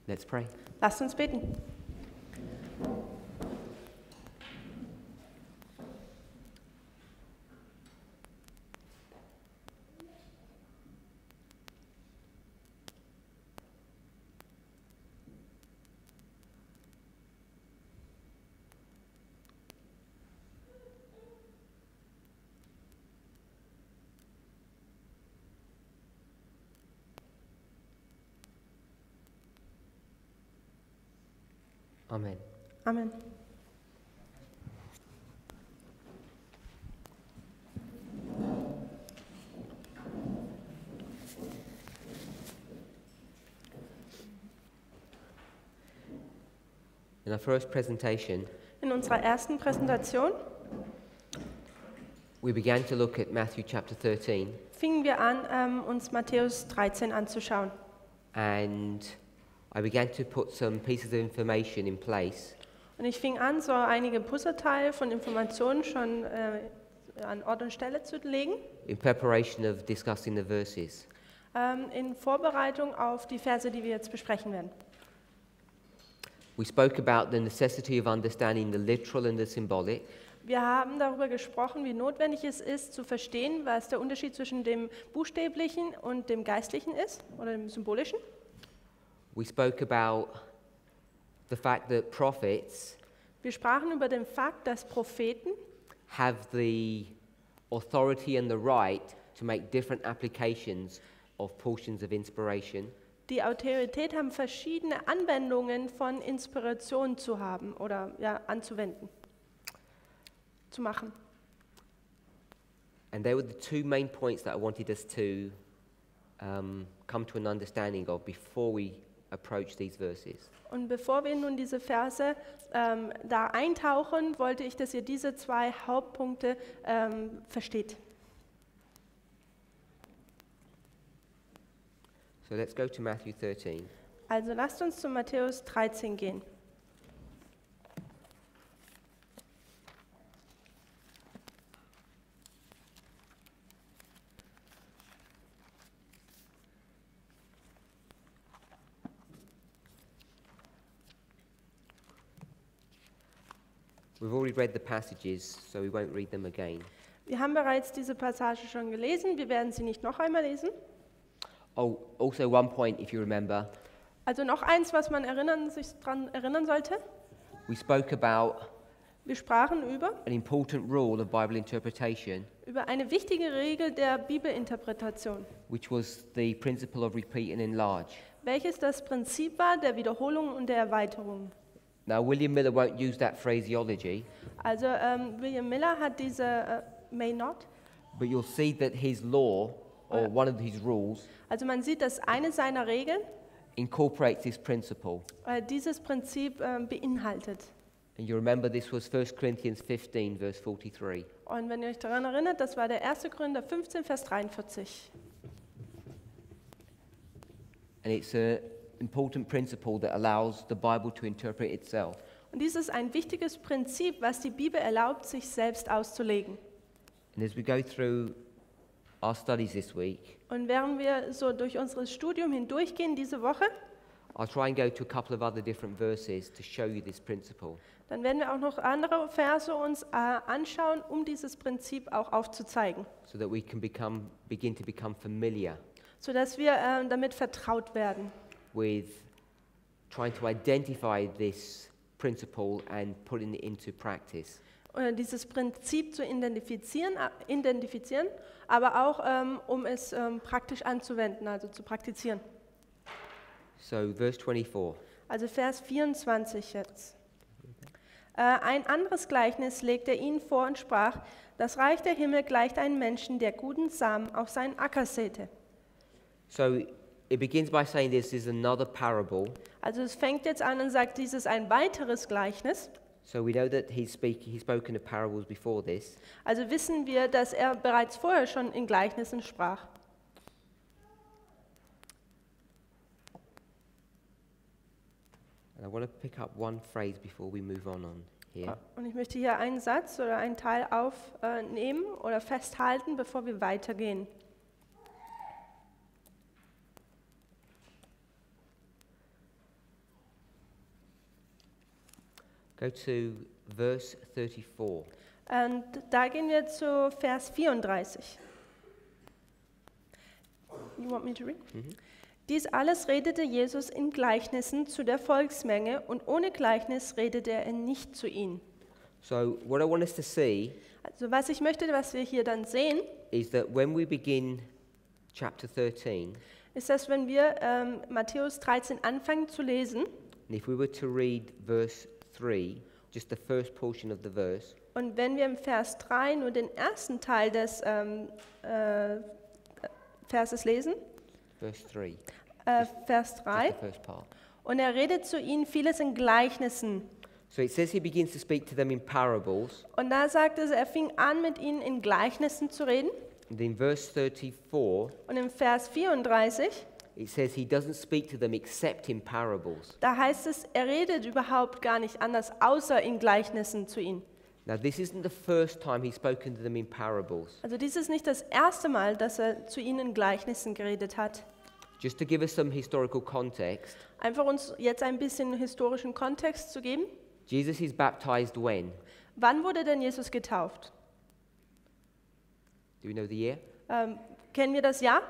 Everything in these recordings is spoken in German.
Let's pray. Lasst uns beten. Amen. Amen. In our first presentation, In unserer ersten Präsentation we began to look at Matthew chapter 13, fingen wir an, uns Matthäus 13 anzuschauen. and I began to put some pieces of information in place Und ich fing an, so einige Puzzleteile von Informationen schon an Ort und Stelle zu legen, in preparation of discussing the verses. in Vorbereitung auf die Verse, die wir jetzt besprechen werden. We spoke about the necessity of understanding the literal and the symbolic, Wir haben darüber gesprochen, wie notwendig es ist, zu verstehen, was der Unterschied zwischen dem Buchstäblichen und dem Geistlichen ist, oder dem Symbolischen. we spoke about the fact that prophets Wir sprachen über den Fakt, dass Propheten have the authority and the right to make different applications of portions of inspiration, die Autorität haben, verschiedene Anwendungen von Inspiration zu haben oder ja, anzuwenden, zu machen. and they were the two main points that I wanted us to come to an understanding of before we approach these verses. Und bevor wir nun diese Verse da eintauchen, wollte ich, dass ihr diese zwei Hauptpunkte versteht. So let's go to Matthew 13. Also lasst uns zu Matthäus 13 gehen. We've already read the passages, so we won't read them again. Wir haben bereits diese Passage schon gelesen, wir werden sie nicht noch einmal lesen. Oh, also one point, if you remember, Also noch eins, was man sich daran erinnern sollte. we spoke about Wir sprachen an important rule of Bible interpretation, über eine wichtige Regel der Bibelinterpretation, which was the principle of repeat and enlarge. welches das Prinzip war der Wiederholung und der Erweiterung. Now, William Miller won't use that phraseology, Also William Miller hat diese may not. but you'll see that his law, or one of his rules, Also man sieht, dass eine seiner Regeln incorporates this principle. dieses Prinzip beinhaltet. And you remember this was 1 Corinthians 15, verse 43. Und wenn ihr euch daran erinnert, das war der 1. Korinther 15, Vers 43. And it's an important principle that allows the Bible to interpret itself. Und dies ist ein wichtiges Prinzip, was die Bibel erlaubt, sich selbst auszulegen. And as we go through our studies this week, Und während wir so durch unser Studium hindurchgehen diese Woche, I'll try and go to a couple of other different verses to show you this principle. dann werden wir auch noch andere Verse uns anschauen, um dieses Prinzip auch aufzuzeigen, So that we can begin to become familiar sodass wir damit vertraut werden, with trying to identify this principle and putting it into practice. dieses Prinzip zu identifizieren, aber auch um es praktisch anzuwenden, also zu praktizieren. So, verse 24. Also Vers 24 jetzt. Ein anderes Gleichnis legte er ihnen vor und sprach: Das Reich der Himmel gleicht einem Menschen, der guten Samen auf seinen Acker säte. So, it begins by saying this is another parable. Also es fängt jetzt an und sagt, dies ist ein weiteres Gleichnis. So we know that he's spoken of parables before this. Also wissen wir, dass er bereits vorher schon in Gleichnissen sprach. And I want to pick up one phrase before we move on here. Und ich möchte hier einen Satz oder einen Teil aufnehmen oder festhalten, bevor wir weitergehen. Go to verse 34. Und da gehen wir zu Vers 34. You want me to read? Dies alles redete Jesus in Gleichnissen zu der Volksmenge und ohne Gleichnis redete er nicht zu ihnen. So what I want us to see Also was ich möchte, was wir hier dann sehen, is that when we begin chapter 13, ist, dass wenn wir Matthäus 13 anfangen zu lesen and if we were to read verse 3, just the first portion of the verse, und wenn wir im Vers 3 nur den ersten Teil des Verses lesen, verse 3, Vers just 3, the first part. und er redet zu ihnen vieles in Gleichnissen. So it says he begins to speak to them in parables, Und da sagt es, er fing an, mit ihnen in Gleichnissen zu reden. and in verse 34, Und im Vers 34, it says he doesn't speak to them except in parables. da heißt es, er redet überhaupt gar nicht anders, außer in Gleichnissen zu ihnen. Now this isn't the first time he's spoken to them in parables. Also dies ist nicht das erste Mal, dass er zu ihnen in Gleichnissen geredet hat. Just to give us some historical context, Einfach uns jetzt ein bisschen historischen Kontext zu geben. Jesus is baptized when? Wann wurde denn Jesus getauft? Do we know the year? Kennen wir das Jahr?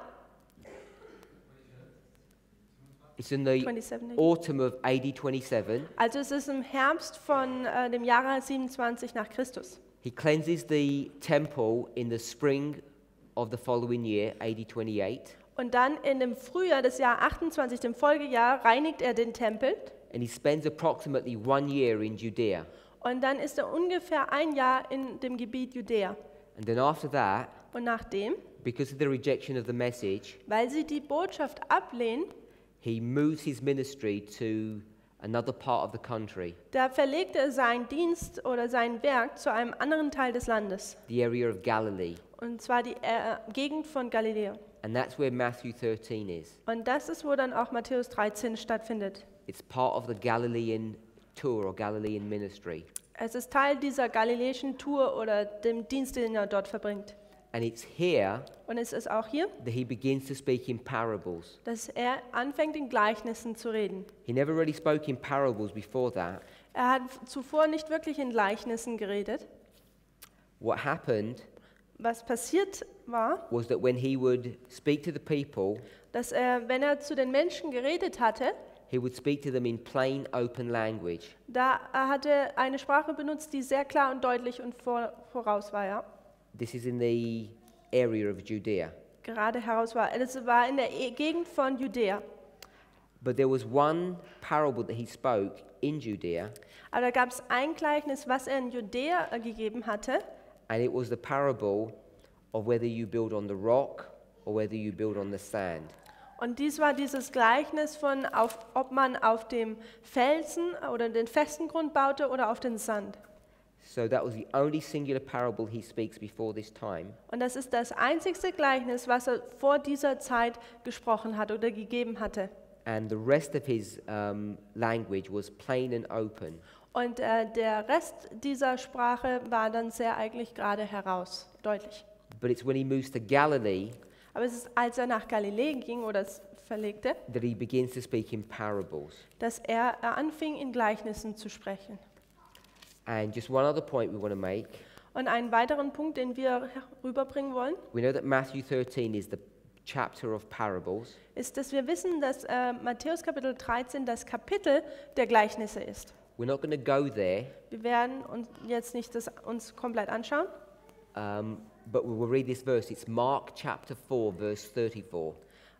It's in the 27. autumn of AD 27. Also es ist im Herbst von dem Jahre 27 nach Christus. He cleanses the temple in the spring of the following year, AD 28, Und dann in dem Frühjahr des Jahr 28, dem Folgejahr, reinigt er den Tempel. and he spends approximately 1 year in Judea. Und dann ist er ungefähr ein Jahr in dem Gebiet Judäa. And then after that, Und nachdem, because of the rejection of the message, weil sie die Botschaft ablehnen, he moves his ministry to another part of the country, da verlegt er seinen Dienst oder sein Werk zu einem anderen Teil des Landes. the area of Galilee. Und zwar die Gegend von Galiläa. And that's where Matthew 13 is. Und das ist, wo dann auch Matthäus 13 stattfindet. It's part of the Galilean tour or Galilean ministry. Es ist Teil dieser galiläischen Tour oder dem Dienst, den er dort verbringt. And it's here Und es ist auch hier, that he begins to speak in parables. dass er anfängt, in Gleichnissen zu reden. He never really spoke in parables before that. Er hat zuvor nicht wirklich in Gleichnissen geredet. What happened Was passiert war, was that when he would speak to the people, dass er, wenn er zu den Menschen geredet hatte, he would speak to them in plain, open language. da hat er eine Sprache benutzt, die sehr klar und deutlich und voraus war, ja. This is in the area of Judea. Gerade heraus war. Es war in der Gegend von Judäa. But there was one parable that he spoke in Judea, Aber da gab es ein Gleichnis, was er in Judäa gegeben hatte. and it was the parable of whether you build on the rock or whether you build on the sand. Und dies war dieses Gleichnis von, ob man auf dem Felsen oder den festen Grund baute oder auf den Sand. So that was the only singular parable he speaks before this time. Und das ist das einzigste Gleichnis, was er vor dieser Zeit gesprochen hat oder gegeben hatte. And the rest of his language was plain and open. Und der Rest dieser Sprache war dann sehr eigentlich gerade heraus, deutlich. But it's when he moves to Galilee Aber es ist, als er nach Galiläa ging oder es verlegte, that he begins to speak in parables. dass er anfing, in Gleichnissen zu sprechen. And just one other point we want to make. Und einen weiteren Punkt, den wir rüberbringen wollen, We know that Matthew 13 is the chapter of parables. ist, dass wir wissen, dass Matthäus Kapitel 13 das Kapitel der Gleichnisse ist. We're not going to go there, Wir werden uns jetzt nicht das uns komplett anschauen, but we will read this verse. It's Mark chapter 4, verse 34.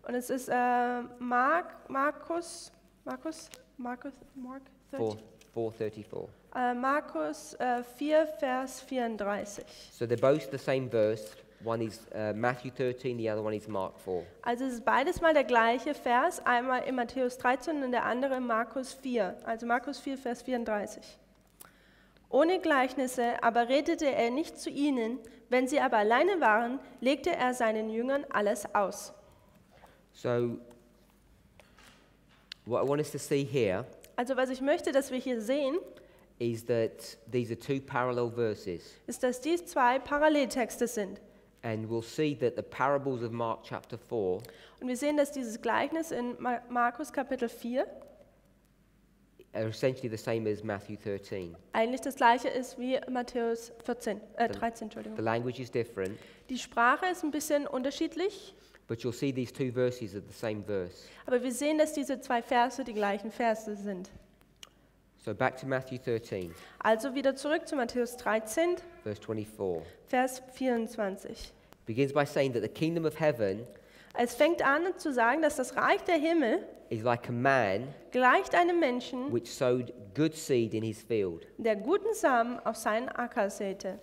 und es ist Markus 4:34. Markus 4, Vers 34. So they're both the same verse. One is Matthew 13, the other one is Mark 4. Also es ist beides mal der gleiche Vers, einmal in Matthäus 13 und der andere in Markus 4, also Markus 4, Vers 34. Ohne Gleichnisse aber redete er nicht zu ihnen, wenn sie aber alleine waren, legte er seinen Jüngern alles aus. So what I want us to see here Also was ich möchte, dass wir hier sehen, is that these are two parallel verses. ist, dass dies zwei Paralleltexte sind. And we'll see that the parables of Mark chapter 4 Und wir sehen, dass dieses Gleichnis in Markus Kapitel 4, are essentially the same as Matthew 13. eigentlich das gleiche ist wie Matthäus 13, The Entschuldigung. language is different, Die Sprache ist ein bisschen unterschiedlich, but you'll see these two verses are the same verse. aber wir sehen, dass diese zwei Verse die gleichen Verse sind. So back to Matthew 13, Also wieder zurück zu Matthäus 13, verse 24. Vers 24. Begins by saying that the kingdom of heaven Es fängt an zu sagen, dass das Reich der Himmel is like a man gleicht einem Menschen, which sowed good seed in his field. der guten Samen auf seinen Acker säte.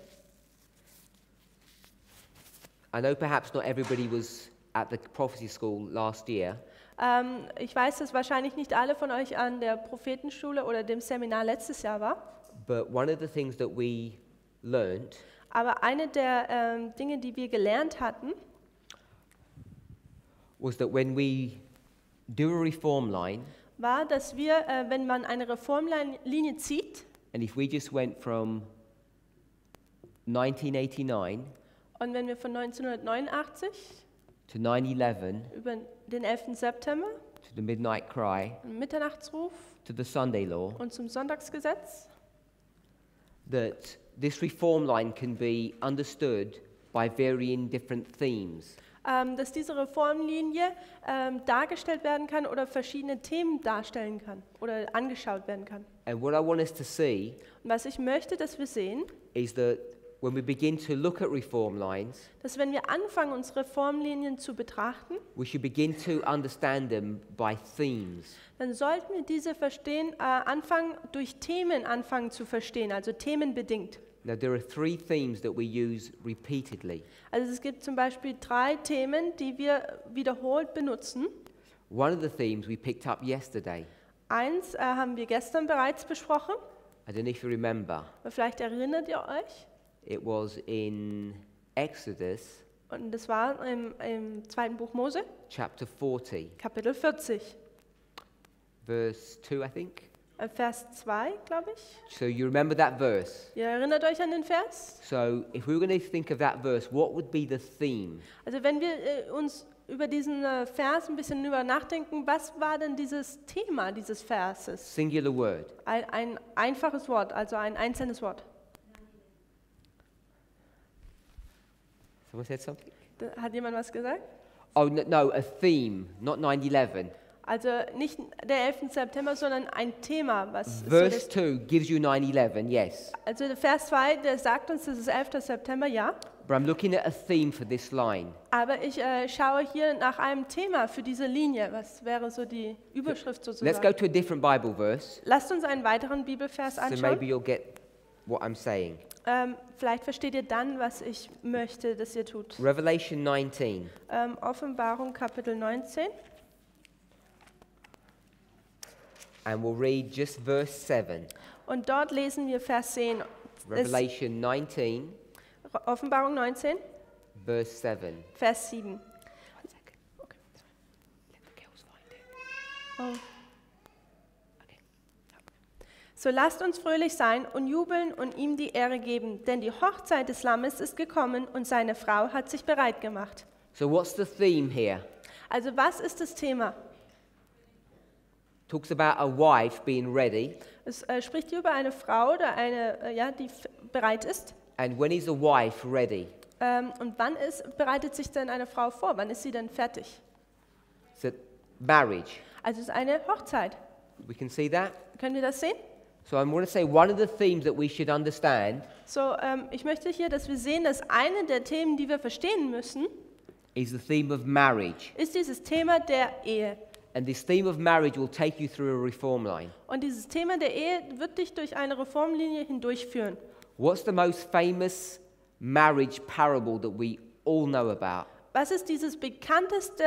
I know perhaps not everybody was at the prophecy school last year, Ich weiß, dass wahrscheinlich nicht alle von euch an der Prophetenschule oder dem Seminar letztes Jahr war, but one of the things that we learned aber eine der Dinge, die wir gelernt hatten, was that when we do a reform line, war, dass wir, wenn man eine Reformlinie zieht, and if we just went from 1989 und wenn wir von 1989 to 9/11 über den 11. September, to the midnight cry den Mitternachtsruf to the Sunday law, und zum Sonntagsgesetz, that this reform line can be understood by varying different themes. dass diese Reformlinie dargestellt werden kann oder verschiedene Themen darstellen kann oder angeschaut werden kann. And what I want us to see Und was ich möchte, dass wir sehen, is that when we begin to look at reform lines, dass wenn wir anfangen, unsere Reformlinien zu betrachten, we should begin to understand them by themes. dann sollten wir diese verstehen, durch Themen anfangen zu verstehen, also themenbedingt. Now, there are three themes that we use repeatedly. Also es gibt zum Beispiel 3 Themen, die wir wiederholt benutzen. One of the themes we picked up yesterday. Eins haben wir gestern bereits besprochen, I don't know if you remember. aber vielleicht erinnert ihr euch. It was in Exodus Und das war im 2. Buch Mose, chapter 40, Kapitel 40, verse 2, I think. Vers 2, glaube ich. So you remember that verse. Ihr erinnert euch an den Vers? So if we were going to think of that verse, what would be the theme? Also wenn wir uns über diesen Vers ein bisschen drüber nachdenken, was war denn dieses Thema dieses Verses? Singular word. Ein einfaches Wort, also ein einzelnes Wort. Someone said something? Hat jemand was gesagt? Oh, no, a theme, not 9/11. Also nicht der 11. September, sondern ein Thema, was Verse so 2 gives you 9/11, yes. also der Vers 2, der sagt uns, das ist 11. September, ja. But I'm looking at a theme for this line. Aber ich schaue hier nach einem Thema für diese Linie. Was wäre so die Überschrift Let's sozusagen? go to a different Bible verse, Lasst uns einen weiteren Bibelvers so anschauen. maybe you'll get what I'm saying. Vielleicht versteht ihr dann, was ich möchte, dass ihr tut. Revelation 19, Offenbarung Kapitel 19 and we'll read just verse 7. und dort lesen wir Vers 10. Revelation 19, Offenbarung 19, verse 7. Vers 7. Okay. Let the girls find it. Oh. So lasst uns fröhlich sein und jubeln und ihm die Ehre geben, denn die Hochzeit des Lammes ist gekommen und seine Frau hat sich bereit gemacht. So what's the theme here? Also was ist das Thema? Talks about a wife being ready. Es spricht hier über eine Frau, oder die bereit ist. And when is a wife ready? Und wann bereitet sich denn eine Frau vor? Wann ist sie denn fertig? So marriage. Also es ist eine Hochzeit. We can see that. Können wir das sehen? So I want to say one of the themes that we should understand So, ich möchte hier, dass wir sehen, dass eine der Themen, die wir verstehen müssen, is the theme of marriage. ist dieses Thema der Ehe. And this theme of marriage will take you through a reform line. Und dieses Thema der Ehe wird dich durch eine Reformlinie hindurchführen. What's the most famous marriage parable that we all know about? Was ist dieses bekannteste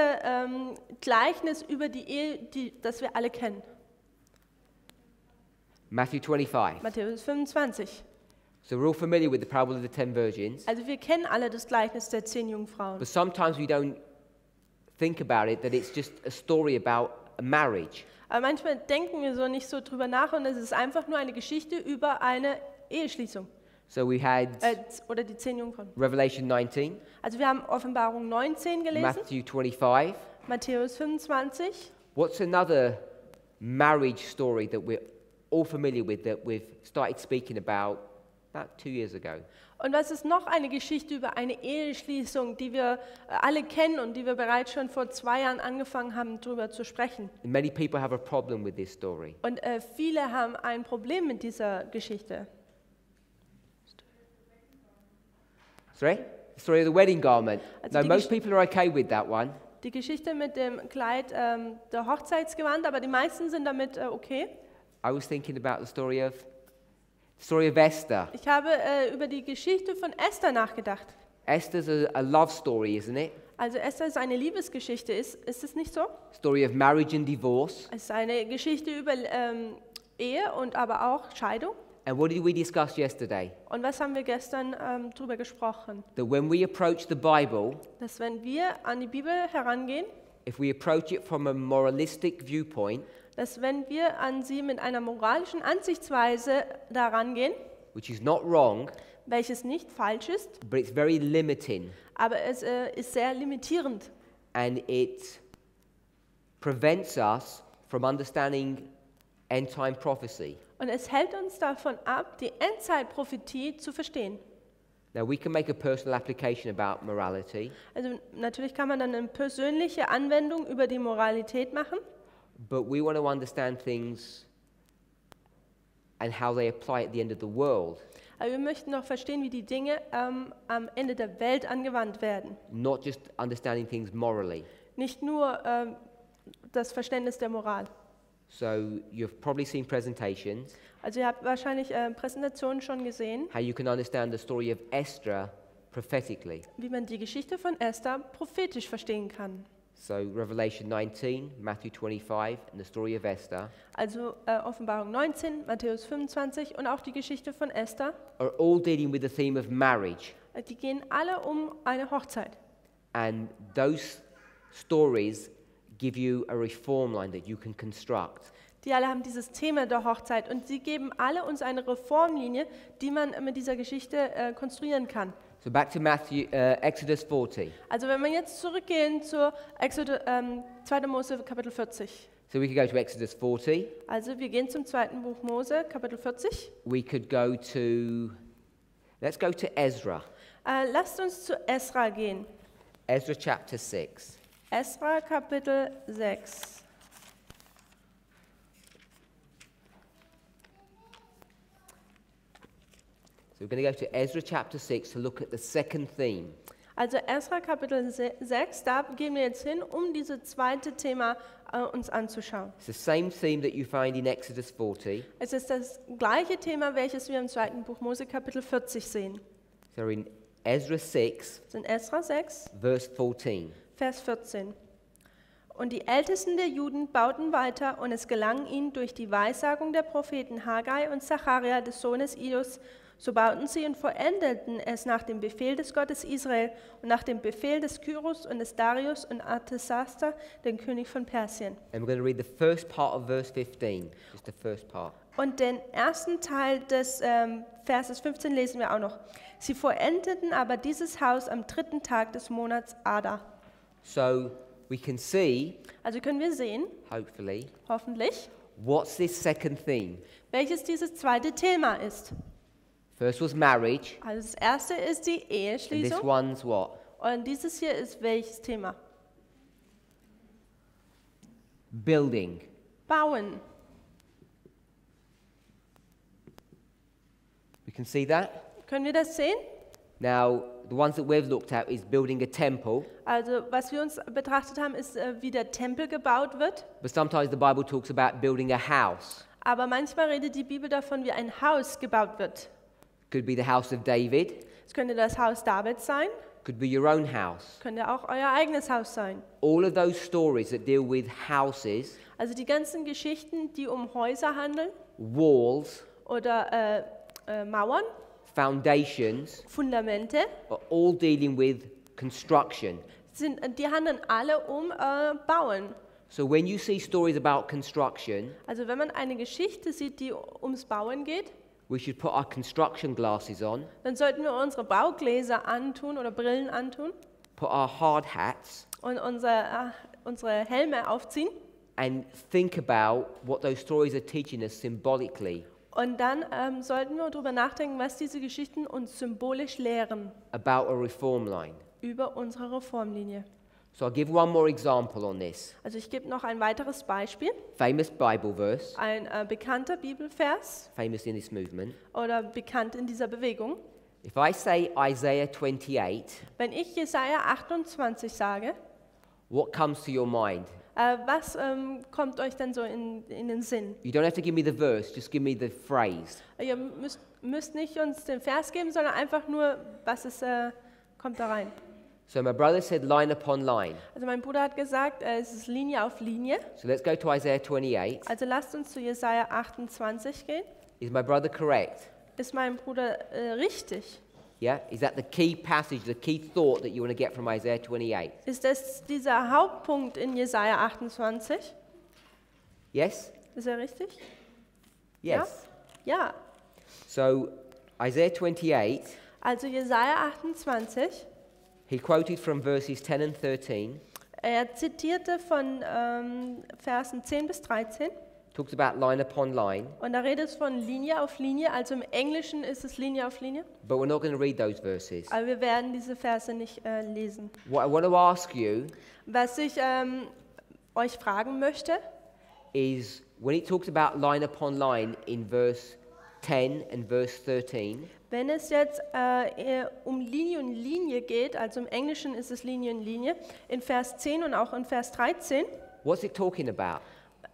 Gleichnis über die Ehe, das wir alle kennen? Matthew 25. Matthäus 25. So we're all familiar with the parable of the 10 virgins. Also wir kennen alle das Gleichnis der 10 Jungfrauen. But sometimes we don't think about it, that it's just a story about a marriage. Aber manchmal denken wir so nicht so drüber nach und es ist einfach nur eine Geschichte über eine Eheschließung. So we had Oder die 10 Jungfrauen. Revelation 19, Also wir haben Offenbarung 19 gelesen, Matthew 25. Matthäus 25. What's another marriage story that we're all familiar with that we've started speaking about 2 years ago. Und was ist noch eine Geschichte über eine Eheschließung, die wir alle kennen und die wir bereits schon vor 2 Jahren angefangen haben, darüber zu sprechen? And many people have a problem with this story. Und viele haben ein Problem mit dieser Geschichte. Sorry? The story of the wedding garment. Also No, die most Gesch- people are okay with that one. Die Geschichte mit dem Kleid der Hochzeitsgewand, aber die meisten sind damit okay. I was thinking about the story of Esther. Ich habe über die Geschichte von Esther nachgedacht. Esther's a love story, isn't it? Also Esther ist eine Liebesgeschichte, ist es nicht so? Story of marriage and divorce. Es ist eine Geschichte über Ehe und aber auch Scheidung. And what did we discuss yesterday? Und was haben wir gestern darüber gesprochen? That when we approach the Bible, Dass wenn wir an die Bibel herangehen, if we approach it from a moralistic viewpoint, dass wenn wir an sie mit einer moralischen Ansichtsweise daran gehen, which is not wrong, welches nicht falsch ist, but it's very limiting, aber es ist sehr limitierend and it prevents us from understanding end-time prophecy. und es hält uns davon ab, die Endzeitprophetie zu verstehen. Now, we can make a personal application about morality, Also natürlich kann man dann eine persönliche Anwendung über die Moralität machen, but we want to understand things and how they apply at the end of the world, aber wir möchten noch verstehen, wie die Dinge am Ende der Welt angewandt werden. not just understanding things morally. Nicht nur das Verständnis der Moral. So you've probably seen presentations, Also ihr habt wahrscheinlich Präsentationen schon gesehen, how you can understand the story of Esther prophetically. wie man die Geschichte von Esther prophetisch verstehen kann. So Revelation 19, Matthew 25, and the story of Esther Also Offenbarung 19, Matthäus 25 und auch die Geschichte von Esther, are all dealing with the theme of marriage. die gehen alle um eine Hochzeit. And those stories give you a reform line that you can construct. Die alle haben dieses Thema der Hochzeit und sie geben alle uns eine Reformlinie, die man mit dieser Geschichte konstruieren kann. So back to Exodus 40. Also wenn wir jetzt zurückgehen zur 2. Mose Kapitel 40. So we could go to Exodus 40. Also wir gehen zum 2. Buch Mose Kapitel 40. We could go to, let's go to Ezra. Lasst uns zu Esra gehen. Ezra chapter 6. Esra Kapitel 6. So we're going to go to Ezra chapter 6 to look at the second theme. Also Esra Kapitel 6, da gehen wir jetzt hin, um dieses zweite Thema uns anzuschauen. It's the same theme that you find in Exodus 40. Es ist das gleiche Thema, welches wir im 2. Buch Mose Kapitel 40 sehen. So in Ezra 6, Das ist in Esra 6, verse 14. Vers 14. Und die Ältesten der Juden bauten weiter, und es gelang ihnen durch die Weissagung der Propheten Haggai und Zacharia des Sohnes Idus, so bauten sie und vollendeten es nach dem Befehl des Gottes Israel und nach dem Befehl des Kyros und des Darius und Artasasta, den König von Persien. And we're going to read the first part of verse 15, just the first part. Und den ersten Teil des Verses 15 lesen wir auch noch. Sie vollendeten aber dieses Haus am 3. Tag des Monats Adar. So we can see, Also können wir sehen, hopefully, hoffentlich, what's this second theme. welches dieses zweite Thema ist. First was marriage, Also das erste ist die and this Eheschließung one's what? und dieses hier ist welches Thema? Building. Bauen. We can see that. Können wir das sehen? Now, the ones that we've looked at is building a temple, Also was wir uns betrachtet haben, ist, wie der Tempel gebaut wird. but sometimes the Bible talks about building a house. Aber manchmal redet die Bibel davon, wie ein Haus gebaut wird. Could be the house of David, Es könnte das Haus Davids sein, could be your own house. könnte auch euer eigenes Haus sein. All of those stories that deal with houses, Also die ganzen Geschichten, die um Häuser handeln walls, oder Mauern, foundations, Fundamente, are all dealing with construction. die handeln alle um Bauen. So when you see stories about construction, Also wenn man eine Geschichte sieht, die ums Bauen geht, we should put our construction glasses on, dann sollten wir unsere Baugläser antun oder Brillen antun put our hard hats, und unsere Helme aufziehen and think about what those stories are teaching us symbolically Und dann sollten wir darüber nachdenken, was diese Geschichten uns symbolisch lehren about a reform line. über unsere Reformlinie. So I'll give one more example on this. Also ich gebe noch ein weiteres Beispiel, Famous Bible verse, ein bekannter Bibelvers famous in this movement. oder bekannt in dieser Bewegung. If I say Isaiah 28, Wenn ich Jesaja 28 sage, what comes to your mind? was kommt euch denn so in den Sinn? You don't have to give me the verse, just give me the phrase. Ihr müsst nicht uns den Vers geben, sondern einfach nur, was ist, kommt da rein. So my brother said line upon line. Also mein Bruder hat gesagt, es ist Linie auf Linie. So let's go to Isaiah 28. Also lasst uns zu Jesaja 28 gehen. Is my brother correct? Ist mein Bruder richtig? Yeah? Is that the key passage, the key thought that you want to get from Isaiah 28? Ist das dieser Hauptpunkt in Jesaja 28? Yes? Ist er richtig? Yes. Ja. So Isaiah 28, Also Jesaja 28, he quoted from verses 10 and 13, er zitierte von Versen 10 bis 13 talks about line upon line, und da redet es von Linie auf Linie, also im Englischen ist es Linie auf Linie, but we're not going to read those verses. aber wir werden diese Verse nicht lesen. What I want to ask you Was ich euch fragen möchte, is when it talks about line upon line in verse 10 and verse 13, wenn es jetzt um Linie und Linie geht, also im Englischen ist es Linie und Linie, in Vers 10 und auch in Vers 13, what's it talking about?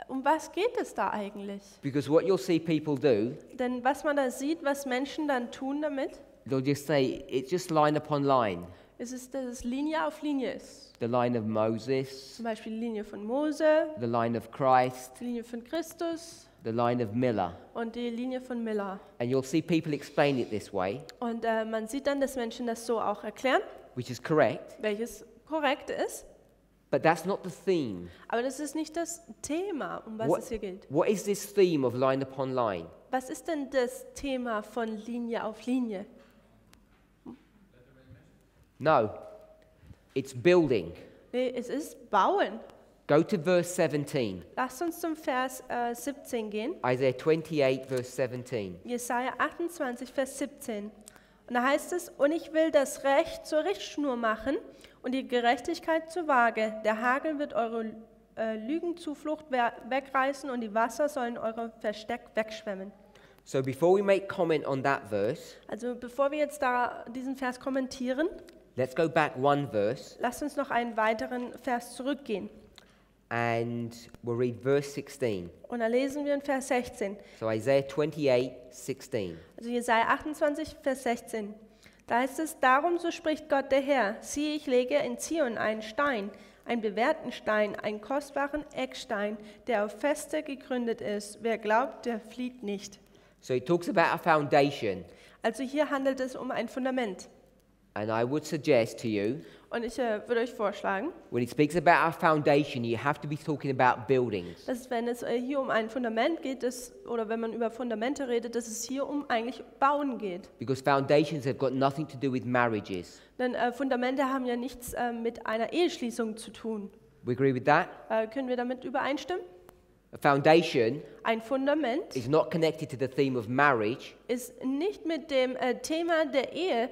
um was geht es da eigentlich? Because what you'll see people do, Denn was man da sieht, was Menschen dann tun damit, they'll just say it's just line upon line. ist es, dass es Linie auf Linie ist. The line of Moses, Zum Beispiel die Linie von Mose, the line of Christ, die Linie von Christus the line of Miller. und die Linie von Miller. And you'll see people explain it this way, Und man sieht dann, dass Menschen das so auch erklären, which is correct, welches korrekt ist. but that's not the theme. Aber das ist nicht das Thema, um was What, es hier geht. what is this theme of line upon line? Was ist denn das Thema von Linie auf Linie? No, it's building. Nee, es ist Bauen. Go to verse 17. Lasst uns zum Vers 17 gehen. Isaiah 28, verse 17. Jesaja 28, Vers 17. Und da heißt es, und ich will das Recht zur Richtschnur machen und die Gerechtigkeit zur Waage. Der Hagel wird eure Lügenzuflucht wegreißen und die Wasser sollen eure Versteck wegschwemmen. So before we make comment on that verse, Also bevor wir jetzt da diesen Vers kommentieren, let's go back one verse lasst uns noch einen weiteren Vers zurückgehen. and we'll read verse 16. Und da lesen wir in Vers 16. So Isaiah 28, 16. Also Jesaja 28, Vers 16. Da heißt es, darum so spricht Gott der Herr, siehe, ich lege in Zion einen Stein, einen bewährten Stein, einen kostbaren Eckstein, der auf Feste gegründet ist. Wer glaubt, der flieht nicht. So it talks about a foundation, Also hier handelt es um ein Fundament. and I would suggest to you, Und ich würde euch vorschlagen, when it speaks about a foundation, you have to be talking about buildings. dass wenn es hier um ein Fundament geht, oder wenn man über Fundamente redet, dass es hier um eigentlich Bauen geht. Because foundations have got nothing to do with marriages. Denn Fundamente haben ja nichts mit einer Eheschließung zu tun. We agree with that? Können wir damit übereinstimmen? A foundation Ein Fundament is not connected to the theme of marriage, ist nicht mit dem Thema der Ehe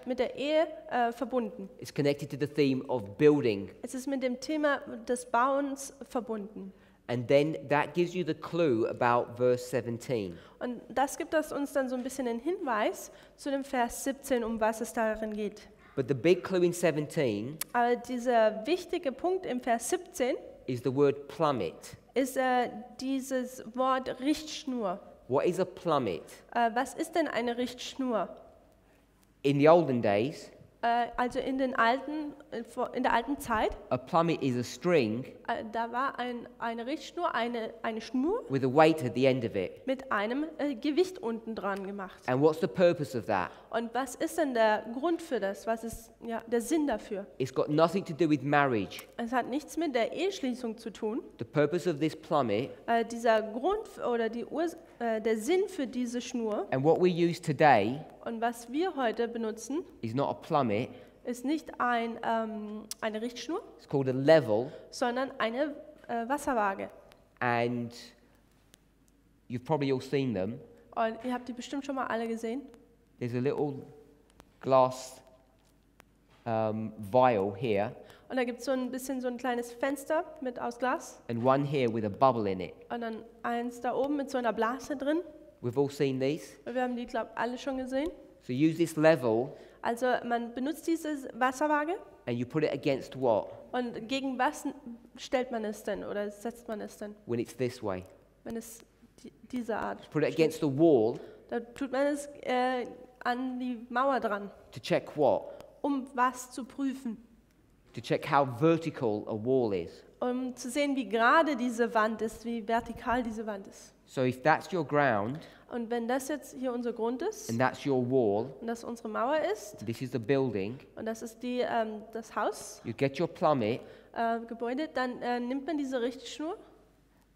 mit der Ehe verbunden. it's connected to the theme of building. Es ist mit dem Thema des Bauens verbunden. And then that gives you the clue about verse 17. Und das gibt uns dann so ein bisschen den Hinweis zu dem Vers 17, um was es darin geht. But the big clue in 17 Aber dieser wichtige Punkt im Vers 17 is the word plummet. ist dieses Wort Richtschnur. What is a plummet? Was ist denn eine Richtschnur? In the olden days, Also in der alten Zeit, a plummet is a string da war eine Richtschnur, eine Schnur with a weight at the end of it. mit einem Gewicht unten dran gemacht. And what's the purpose of that? Und was ist denn der Grund für das? Was ist der Sinn dafür? It's got nothing to do with marriage. Es hat nichts mit der Eheschließung zu tun. The purpose of this plummet, Dieser Grund oder der Sinn für diese Schnur and what we use today, und was wir heute benutzen, is not a plummet, ist nicht eine Richtschnur, it's called a level, sondern eine Wasserwaage. And you've probably all seen them. Und ihr habt die bestimmt schon mal alle gesehen. There's a little glass vial here, Und da gibt es so ein kleines Fenster aus Glas. and one here with a bubble in it. Und dann eins da oben mit so einer Blase drin. We've all seen these. Wir haben die, glaube ich, alle schon gesehen. So use this level, Also man benutzt diese Wasserwaage. and you put it against what? Und gegen was stellt man es denn oder setzt man es denn, When it's this way. wenn es diese Art Put it steht? against the wall Da tut man es an die Mauer dran, to check what? um was zu prüfen. To check how vertical a wall is. Um zu sehen, wie gerade diese Wand ist, wie vertikal diese Wand ist. So if that's your ground, Und wenn das jetzt hier unser Grund ist and that's your wall, und das unsere Mauer ist this is the building, und das ist das Haus, you get your plummet, Gebäude, dann nimmt man diese Richtschnur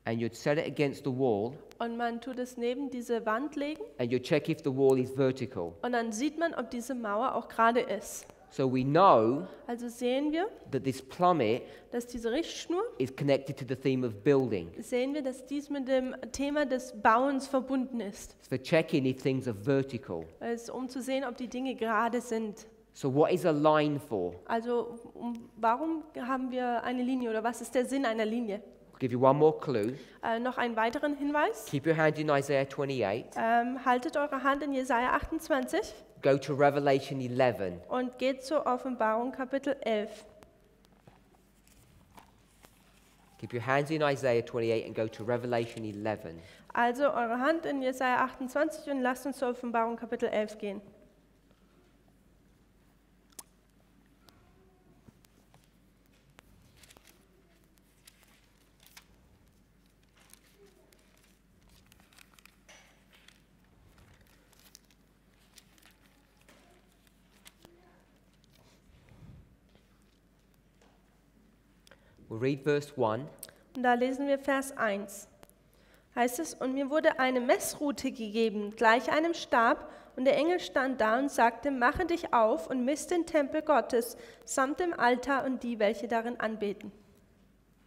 and you'd set it against the wall, und man tut es neben diese Wand legen and you check if the wall is vertical. und dann sieht man, ob diese Mauer auch gerade ist. So we know Also sehen wir, that this plummet dass diese Richtschnur, is connected to the theme of building. sehen wir, dass dies mit dem Thema des Bauens verbunden ist. It's for checking if things are vertical. Also, um zu sehen, ob die Dinge gerade sind. So what is a line for? Also warum haben wir eine Linie oder was ist der Sinn einer Linie? I'll give you one more clue. Noch einen weiteren Hinweis. Keep your hand in Isaiah 28. Haltet eure Hand in Jesaja 28 Go to Revelation 11. und geht zur Offenbarung Kapitel 11. Keep your hands in Isaiah 28 and go to Revelation 11. Also eure Hand in Jesaja 28 und lasst uns zur Offenbarung Kapitel 11 gehen. We'll read verse 1. Und da lesen wir Vers 1. Heißt es, und mir wurde eine Messrute gegeben, gleich einem Stab, und der Engel stand da und sagte, mache dich auf und miss den Tempel Gottes, samt dem Altar und die, welche darin anbeten.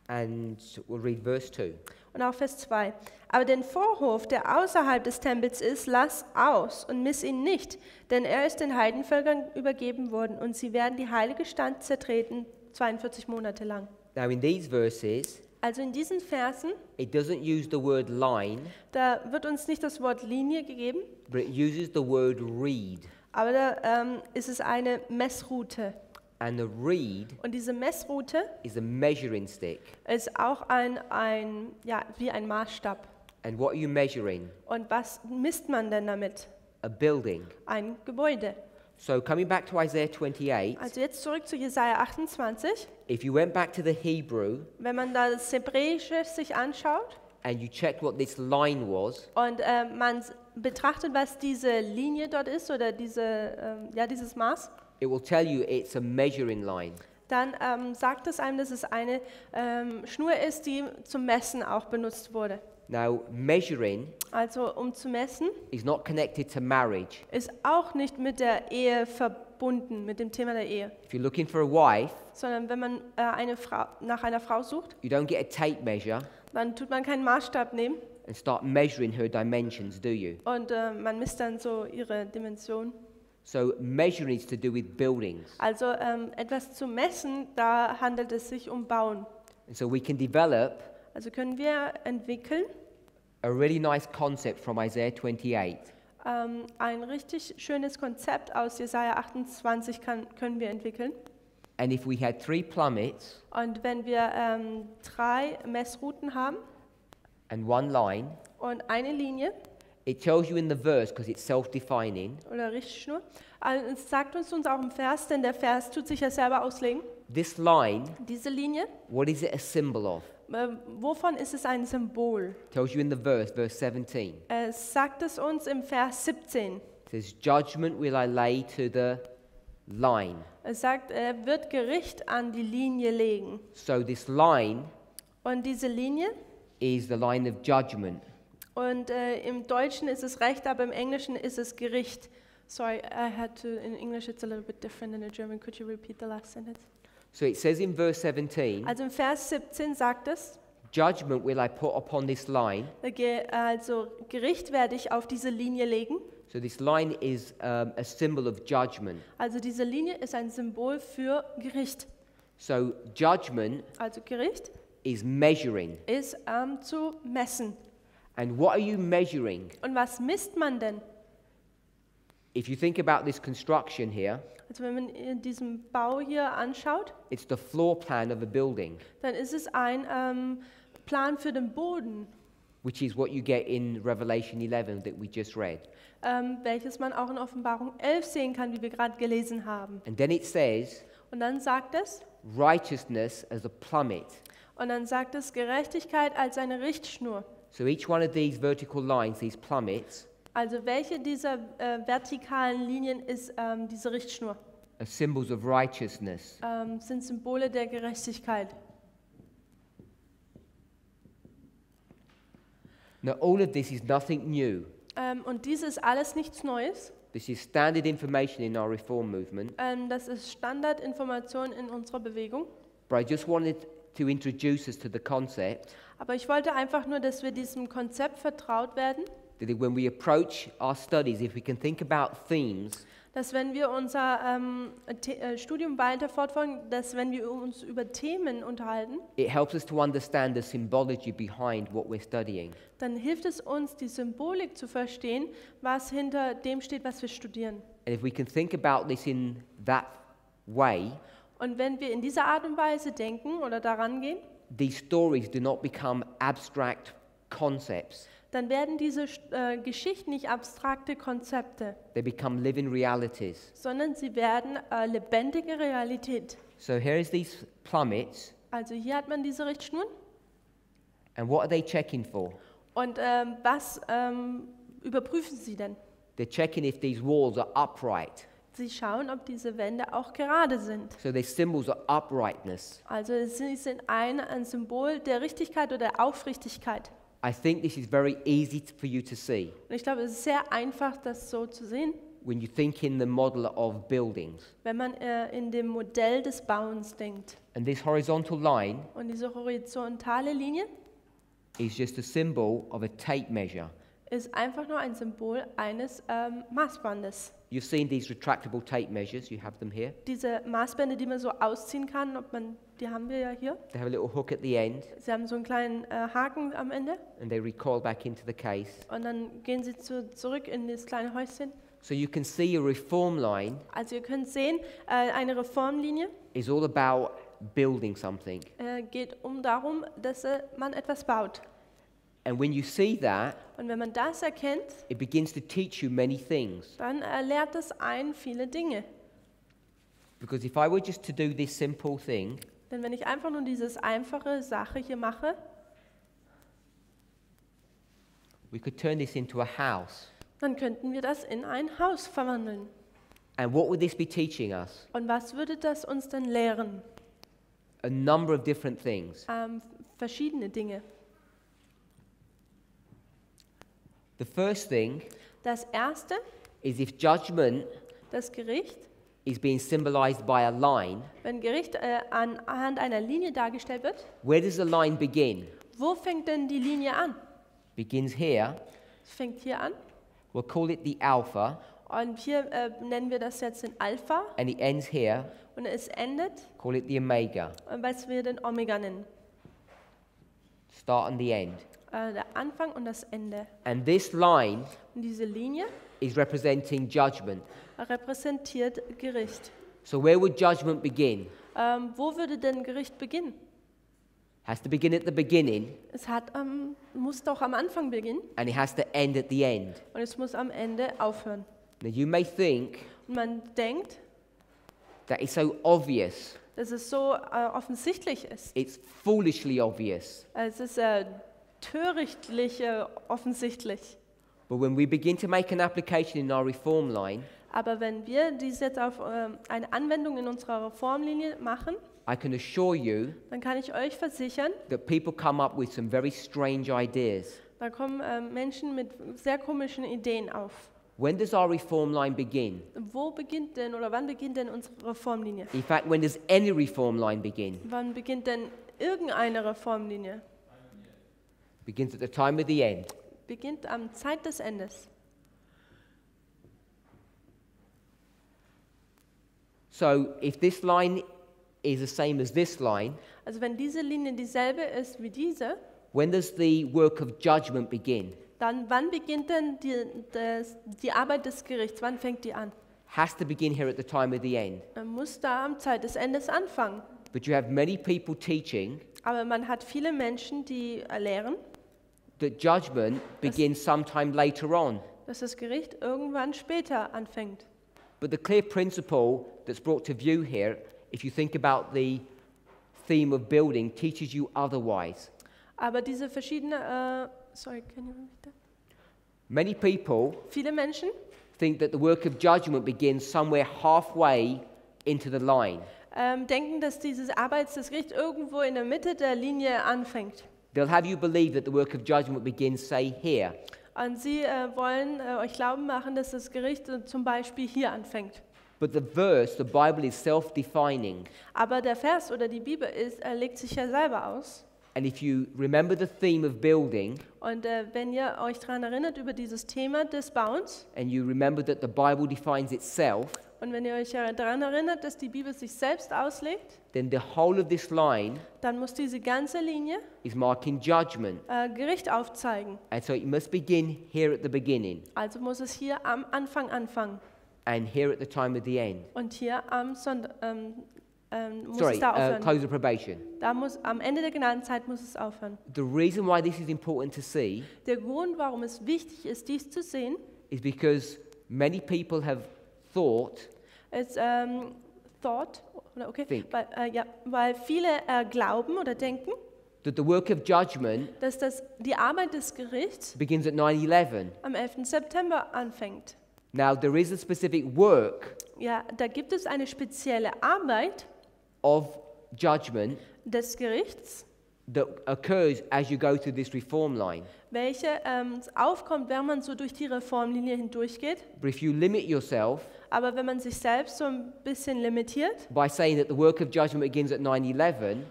And we'll read verse 2. Und auch Vers 2. Aber den Vorhof, der außerhalb des Tempels ist, lass aus und miss ihn nicht, denn er ist den Heidenvölkern übergeben worden, und sie werden die heilige Stadt zertreten, 42 Monate lang. Now in these verses, Also in diesen Versen, it doesn't use the word line, da wird uns nicht das Wort Linie gegeben, but it uses the word reed. aber da ist es eine Messrute. And the reed Und diese Messrute is a measuring stick. ist auch wie ein Maßstab. And what are you measuring? Und was misst man denn damit? A building. Ein Gebäude. So coming back to Isaiah 28, Also jetzt zurück zu Jesaja 28. if you went back to the Hebrew Wenn man da das Hebräische sich anschaut and you checked what this line was, und man betrachtet, was diese Linie dort ist oder dieses Maß, it will tell you it's a measuring line. dann sagt es einem, dass es eine Schnur ist, die zum Messen auch benutzt wurde. Now, measuring Also um zu messen, is not connected to marriage. ist auch nicht mit der Ehe verbunden, mit dem Thema der Ehe. If you're looking for a wife, Sondern wenn man nach einer Frau sucht, you don't get a tape measure dann tut man keinen Maßstab nehmen and start measuring her dimensions, do you? und man misst dann so ihre Dimension. So measuring is to do with buildings. Also etwas zu messen, da handelt es sich um Bauen. And so we can develop Also können wir entwickeln a really nice concept from Isaiah 28. ein richtig schönes Konzept aus Jesaja 28 können wir entwickeln. And if we had 3 plummets Und wenn wir 3 Messrouten haben and 1 line, und eine Linie it tells you in the verse, because it's self-defining, oder Richtschnur, also es sagt uns auch im Vers, denn der Vers tut sich ja selber auslegen, this line, diese Linie, what is it a symbol of? wovon ist es ein Symbol? Tells you in the verse 17. Es sagt es uns im Vers 17. It says, judgment will I lay to the line. Es sagt, er wird Gericht an die Linie legen. So this line Und diese Linie, is the line of judgment. und im Deutschen ist es Recht, aber im Englischen ist es Gericht. Sorry, in English it's a little bit different than in German. Could you repeat the last sentence? So it says in verse 17, Also im Vers 17 sagt es, Judgment will I put upon this line. Also Gericht werde ich auf diese Linie legen. So this line is a symbol of judgment. Also diese Linie ist ein Symbol für Gericht. So judgment Also Gericht is measuring. ist zu messen. And what are you measuring? Und was misst man denn? If you think about this construction here, Also wenn man diesen Bau hier anschaut, it's the floor plan of a building, dann ist es ein Plan für den Boden, which is what you get in Revelation 11 that we just read. welches man auch in Offenbarung 11 sehen kann, wie wir gerade gelesen haben. And then it says, Und dann sagt es, righteousness as a plummet. und dann sagt es Gerechtigkeit als eine Richtschnur. So each one of these vertical lines, these plummets, Also welche dieser vertikalen Linien ist diese Richtschnur? are symbols of righteousness. Sind Symbole der Gerechtigkeit. Now all of this is nothing new. Und dies ist alles nichts Neues. This is standard information in our reform movement. Das ist Standardinformation in unserer Bewegung. But I just wanted to introduce us to the concept Aber ich wollte einfach nur, dass wir diesem Konzept vertraut werden, that when we approach our studies, if we can think about themes, dass wenn wir unser Studium weiter fortfolgen, dass wenn wir uns über Themen unterhalten, it helps us to understand the symbology behind what we're studying. dann hilft es uns, die Symbolik zu verstehen, was hinter dem steht, was wir studieren. And if we can think about this in that way, Und wenn wir in dieser Art und Weise denken oder daran gehen, these stories do not become abstract concepts. dann werden diese Geschichten nicht abstrakte Konzepte, They become living realities. sondern sie werden lebendige Realität. So here is these plummets, Also hier hat man diese Richtschnuren. and what are they checking for? Und was überprüfen sie denn? They're checking if these walls are upright. Sie schauen, ob diese Wände auch gerade sind. So they're symbols of uprightness. Also sie sind ein Symbol der Richtigkeit oder der Aufrichtigkeit. I think this is very easy for you to see Und ich glaube, es ist sehr einfach, das so zu sehen, when you think in the model of buildings. wenn man in dem Modell des Bauens denkt. And this horizontal line Und diese horizontale Linie is just a symbol of a tape measure. ist einfach nur ein Symbol eines Maßbandes. You've seen these retractable tape measures, you have them here. Diese Maßbänder, die man so ausziehen kann, die haben wir ja hier. They have a little hook at the end, Sie haben so einen kleinen Haken am Ende and they recoil back into the case. und dann gehen sie zurück in das kleine Häuschen. So you can see a reform line Also ihr könnt sehen, eine Reformlinie is all about building something. geht darum, dass man etwas baut. And when you see that, Und wenn man das erkennt, it begins to teach you many things. dann lehrt es einen viele Dinge. Because if I were just to do this simple thing, Denn wenn ich einfach nur diese einfache Sache hier mache, we could turn this into a house. dann könnten wir das in ein Haus verwandeln. And what would this be teaching us? Und was würde das uns denn lehren? A number of different things. Verschiedene Dinge. The first thing Das erste, is if judgment das Gericht. is being symbolized by a line, Wenn Gericht anhand einer Linie dargestellt wird, where does the line begin? wo fängt denn die Linie an? Begins here. Es fängt hier an. We'll call it the alpha, Und hier nennen wir das jetzt den Alpha. and it ends here. Und es endet, Call it the omega. was wir den Omega nennen. Start and the end. Der Anfang und das Ende. And this line Und diese Linie is representing judgment. repräsentiert Gericht. So where would judgment begin? Wo würde denn Gericht beginnen? Has to begin at the beginning, Es muss doch am Anfang beginnen and it has to end at the end. und es muss am Ende aufhören. Now you may think Und man denkt, that it's so obvious. dass es so offensichtlich ist. It's foolishly obvious. Es ist törichtlich offensichtlich. But when we begin to make an application in our reform line, Aber wenn wir dies jetzt auf eine Anwendung in unserer Reformlinie machen, I can assure you dann kann ich euch versichern, that people come up with some very strange ideas. da kommen Menschen mit sehr komischen Ideen auf. When does our reform line begin? Wo beginnt denn oder wann beginnt denn unsere Reformlinie? In fact, when does any reform line begin? Wann beginnt denn irgendeine Reformlinie? begins at the time of the end. beginnt am Zeit des Endes. So if this line is the same as this line, Also wenn diese Linie dieselbe ist wie diese, when does the work of judgment begin? dann wann beginnt denn die Arbeit des Gerichts? Wann fängt die an? Has to begin here at the time of the end. Man muss da am Zeit des Endes anfangen. But you have many people teaching Aber man hat viele Menschen, die lehren, that judgment begins sometime later on. dass das Gericht irgendwann später anfängt. But the clear principle that's brought to view here, if you think about the theme of building, teaches you otherwise. Aber diese verschiedenen, sorry, can you repeat that? Many people Viele Menschen think that the work of judgment begins somewhere halfway into the line. denken, dass diese Arbeit des Gerichts irgendwo in der Mitte der Linie anfängt. They'll have you believe that the work of judgment begins, say, here. Und sie wollen euch glauben machen, dass das Gericht zum Beispiel hier anfängt. But the verse, the Bible, is self-defining. Aber der Vers oder die Bibel legt sich ja selber aus. And if you remember the theme of building, Und wenn ihr euch daran erinnert über dieses Thema des Bauens, and you remember that the Bible defines itself, und wenn ihr euch daran erinnert, dass die Bibel sich selbst auslegt, then the whole of this line dann muss diese ganze Linie is marking judgment. Gericht aufzeigen. And so it must begin here at the beginning Also muss es hier am Anfang anfangen and here at the time of the end. und hier am muss Sorry, es da aufhören. close of probation. Am Ende der Gnadenzeit muss es aufhören. The reason why this is important to see Der Grund, warum es wichtig ist, dies zu sehen, is because many people have thought ist thought, oder okay, Think. weil viele glauben oder denken, that the work of judgment dass die Arbeit des Gerichts begins at 9/11. am 11. September anfängt. Now, there is a specific work Ja, da gibt es eine spezielle Arbeit of judgment des Gerichts, that occurs as you go through this reform line. welche aufkommt, wenn man so durch die Reformlinie hindurchgeht. But if you limit yourself Aber wenn man sich selbst so ein bisschen limitiert, by saying that the work of judgment begins at 9/11,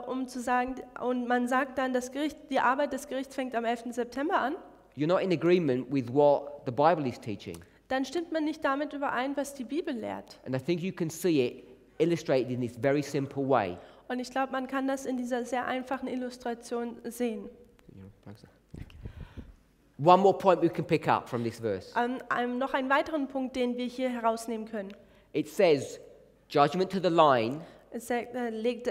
um zu sagen, und man sagt dann, die Arbeit des Gerichts fängt am 11. September an, you're not in agreement with what the Bible is teaching. dann stimmt man nicht damit überein, was die Bibel lehrt. And I think you can see it illustrated in this very simple way. Und ich glaube, man kann das in dieser sehr einfachen Illustration sehen. One more point we can pick up from this verse. Noch einen weiteren Punkt, den wir hier herausnehmen können. It says, judgment to the line Es legt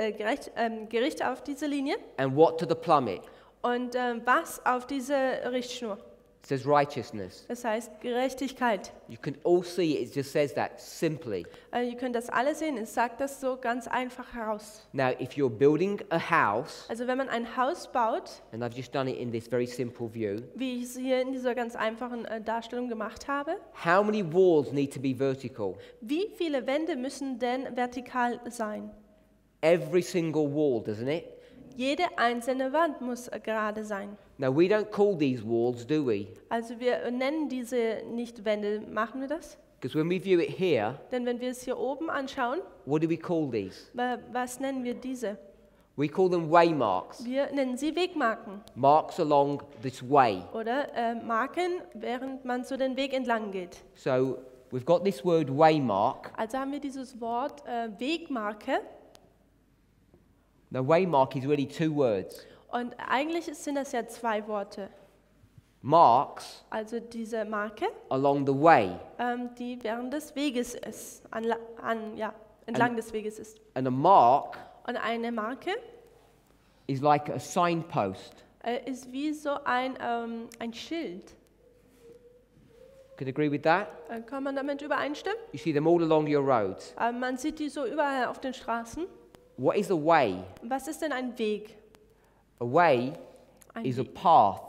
Gericht auf diese Linie and what to the plummet. und was auf diese Richtschnur. It says righteousness. Das heißt Gerechtigkeit. You can all see it just says that simply. Ihr könnt das alle sehen, es sagt das so ganz einfach heraus. Now, if you're building a house, Also wenn man ein Haus baut, and I've just done it in this very simple view, wie ich es hier in dieser ganz einfachen Darstellung gemacht habe, how many walls need to be vertical? wie viele Wände müssen denn vertikal sein? Every single wall, doesn't it? Jede einzelne Wand muss gerade sein. Now, we don't call these walls, do we? Also wir nennen diese nicht Wände, machen wir das? Because when we view it here, Denn wenn wir es hier oben anschauen, what do we call these? was nennen wir diese? We call them waymarks. Wir nennen sie Wegmarken Marks along this way. oder Marken, während man so den Weg entlang geht. So we've got this word waymark. Also haben wir dieses Wort Wegmarke Now, waymark is really two words. und eigentlich sind das ja zwei Worte. Marks Also diese Marke, along the way. die während des Weges ist, entlang des Weges ist. And a mark Und eine Marke is like a signpost. ist wie so ein Schild. Could agree with that? Kann man damit übereinstimmen? You see them all along your roads. Man sieht die so überall auf den Straßen. What is a way? Was ist denn ein Weg? A way Ein is a Weg. path.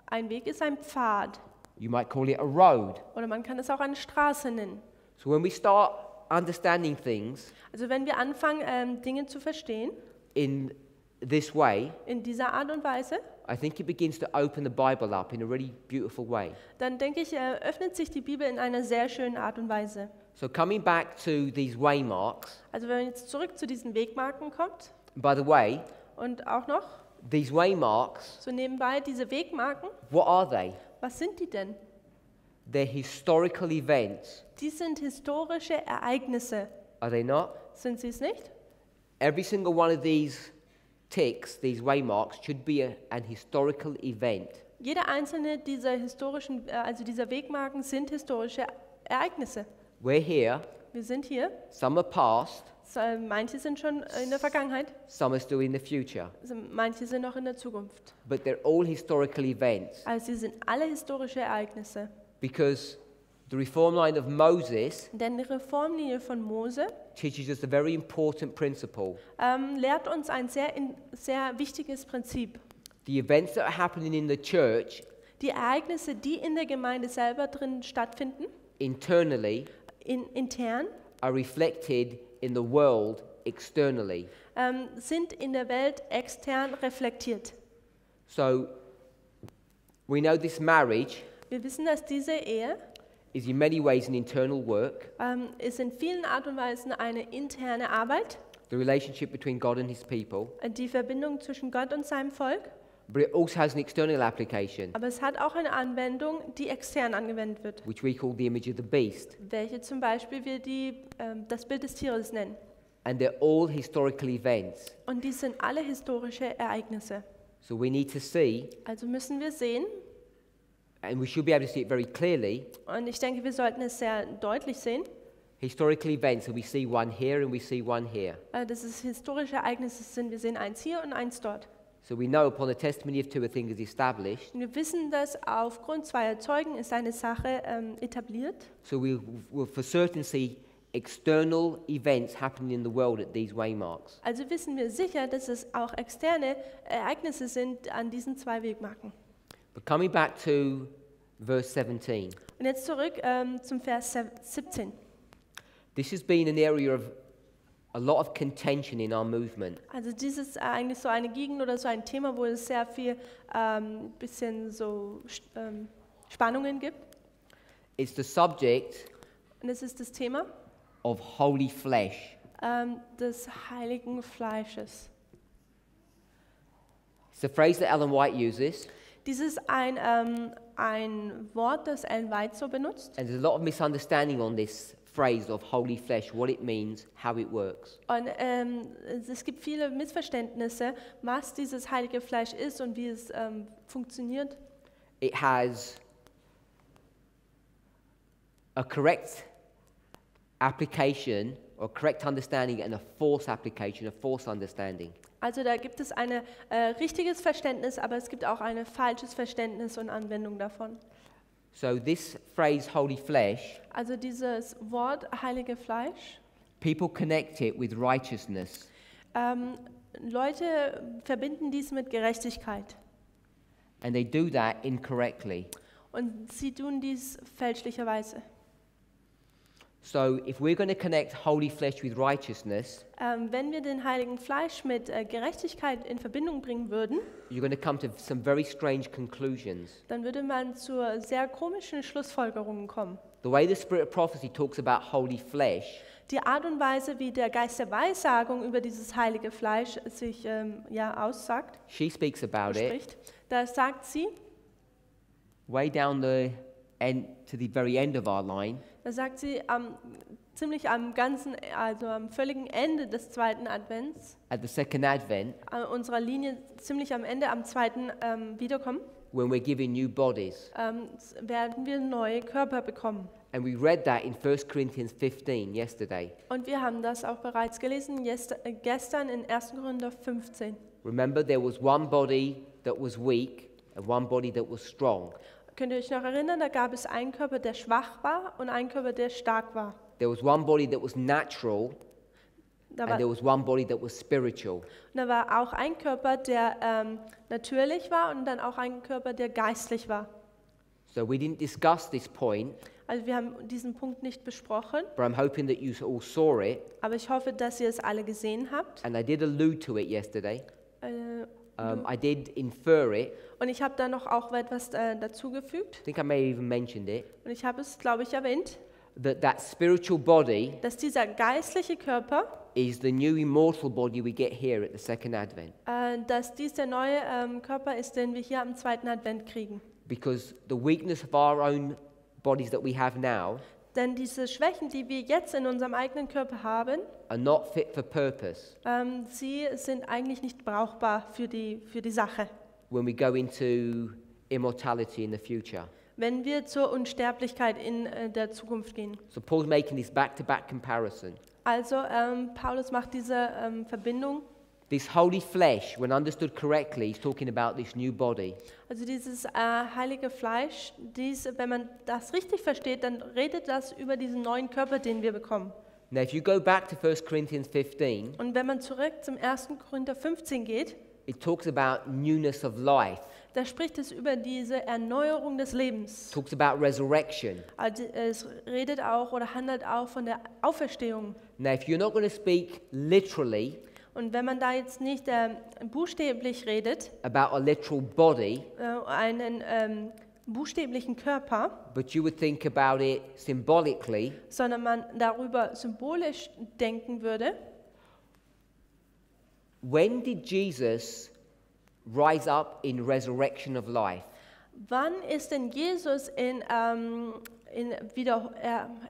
Ein Weg ist ein Pfad. You might call it a road. Oder man kann es auch eine Straße nennen. So when we start understanding things Also wenn wir anfangen, Dinge zu verstehen, in this way, in dieser Art und Weise, I think it begins to open the Bible up in a really beautiful way. dann denke ich, öffnet sich die Bibel in einer sehr schönen Art und Weise. So coming back to these waymarks, Also wenn man jetzt zurück zu diesen Wegmarken kommt by the way, und auch noch, these waymarks, So nebenbei, diese Wegmarken, what are they? was sind die denn? They're historical events, Die sind historische Ereignisse. are they not? Sind sie es nicht? Every single one of these ticks, these waymarks, should be an historical event. Jeder einzelne dieser also dieser Wegmarken sind historische Ereignisse. We're here, Wir sind hier. some are past, Manche sind schon in der Vergangenheit, some are still in the future. manche sind noch in der Zukunft. But they're all historical events Also sie sind alle historische Ereignisse. because the reform line of Moses Denn die Reformlinie von Mose teaches us a very important principle. lehrt uns ein sehr wichtiges Prinzip. The events that are happening in the church Die Ereignisse, die in der Gemeinde selber drin stattfinden, internally intern, are reflected in the world externally. sind in der Welt extern reflektiert. So we know this marriage Wir wissen, dass diese Ehe is in many ways an internal work, ist in vielen Art und Weisen eine interne Arbeit, the relationship between God and his people, die Verbindung zwischen Gott und seinem Volk, but it also has an external application, aber es hat auch eine Anwendung, die extern angewendet wird, which we call the image of the beast. welche zum Beispiel wir das Bild des Tieres nennen. And they're all historical events. Und die sind alle historische Ereignisse. So we need to see, Also müssen wir sehen, and we should be able to see it very clearly, und ich denke, wir sollten es sehr deutlich sehen, historical events, so we see one here and we see one here. dass es historische Ereignisse sind. Wir sehen eins hier und eins dort. So we know upon the testimony of two a thing is established, Und wir wissen, dass aufgrund zweier Zeugen ist eine Sache etabliert. so we'll for certain see external events happening in the world at these waymarks. Also wissen wir sicher, dass es auch externe Ereignisse sind an diesen zwei Wegmarken. But coming back to verse 17, Und jetzt zurück zum Vers 17. this has been an area of a lot of contention in our movement. Also dieses ist eigentlich so eine Gegend oder so ein Thema, wo es sehr viel bisschen so Spannungen gibt. It's the subject Und es ist das Thema of holy flesh. des heiligen Fleisches. It's a phrase that Ellen White uses, Dies ist ein Wort, das Ellen White so benutzt. and there's a lot of misunderstanding on this phrase of holy flesh, what it means, how it works. Und es gibt viele Missverständnisse, was dieses heilige Fleisch ist und wie es funktioniert. It has a correct application or correct understanding and a false application, a false understanding. Also da gibt es ein richtiges Verständnis, aber es gibt auch ein falsches Verständnis und Anwendung davon. So this phrase holy flesh, Also dieses Wort heilige Fleisch, people connect it with righteousness. Leute verbinden dies mit Gerechtigkeit And they do that incorrectly. und sie tun dies fälschlicherweise. So if we're going to connect holy flesh with righteousness, Wenn wir den heiligen Fleisch mit Gerechtigkeit in Verbindung bringen würden, you're going to come to some very strange conclusions. dann würde man zu sehr komischen Schlussfolgerungen kommen. The way the spirit of prophecy talks about holy flesh, Die Art und Weise, wie der Geist der Weissagung über dieses heilige Fleisch sich aussagt, she speaks about it spricht, da sagt sie, way down the end to the very end of our line. da sagt sie ziemlich am ganzen, also am völligen Ende des zweiten Advents, At the second advent, an unserer Linie ziemlich am Ende, am zweiten Wiederkommen, when we're given new bodies. werden wir neue Körper bekommen. And we read that in 1 Corinthians 15 yesterday. Und wir haben das auch bereits gelesen gestern in 1. Korinther 15. Remember, there was one body that was weak and one body that was strong. Könnt ihr euch noch erinnern, da gab es einen Körper, der schwach war und einen Körper, der stark war. There was one body that was natural Da and war, there was one body that was spiritual. und da war auch ein Körper, der natürlich war und dann auch ein Körper, der geistlich war. So we didn't discuss this point, Also wir haben diesen Punkt nicht besprochen, but I'm hoping that you all saw it. aber ich hoffe, dass ihr es alle gesehen habt. And I did allude to it yesterday. Äh, I did infer it. Und ich habe da noch auch etwas dazugefügt I think I may have even mentioned it. und ich habe es, glaube ich, erwähnt, that spiritual body dass dieser geistliche Körper, is the new immortal body we get here at the second advent. dass dies der neue Körper ist, den wir hier am zweiten Advent kriegen. Because the weakness of our own bodies that we have now Denn diese Schwächen, die wir jetzt in unserem eigenen Körper haben, are not fit for purpose sie sind eigentlich nicht brauchbar für die Sache, when we go into immortality in the future. wenn wir zur Unsterblichkeit in der Zukunft gehen. So Paul's making this back-to-back comparison. Also Paulus macht diese Verbindung. This holy flesh, when understood correctly, he's talking about this new body. Also dieses heilige Fleisch, wenn man das richtig versteht, dann redet das über diesen neuen Körper, den wir bekommen. Now, if you go back to 1 Corinthians 15, Und wenn man zurück zum 1. Korinther 15 geht, it talks about newness of life. da spricht es über diese Erneuerung des Lebens. It talks about resurrection. Also es redet auch oder handelt auch von der Auferstehung. Now, if you're not going to speak literally Und wenn man da jetzt nicht buchstäblich redet, about a literal body, einen buchstäblichen Körper, but you would think about it symbolically, sondern man darüber symbolisch denken würde, when did Jesus rise up in resurrection of life? wann ist denn Jesus in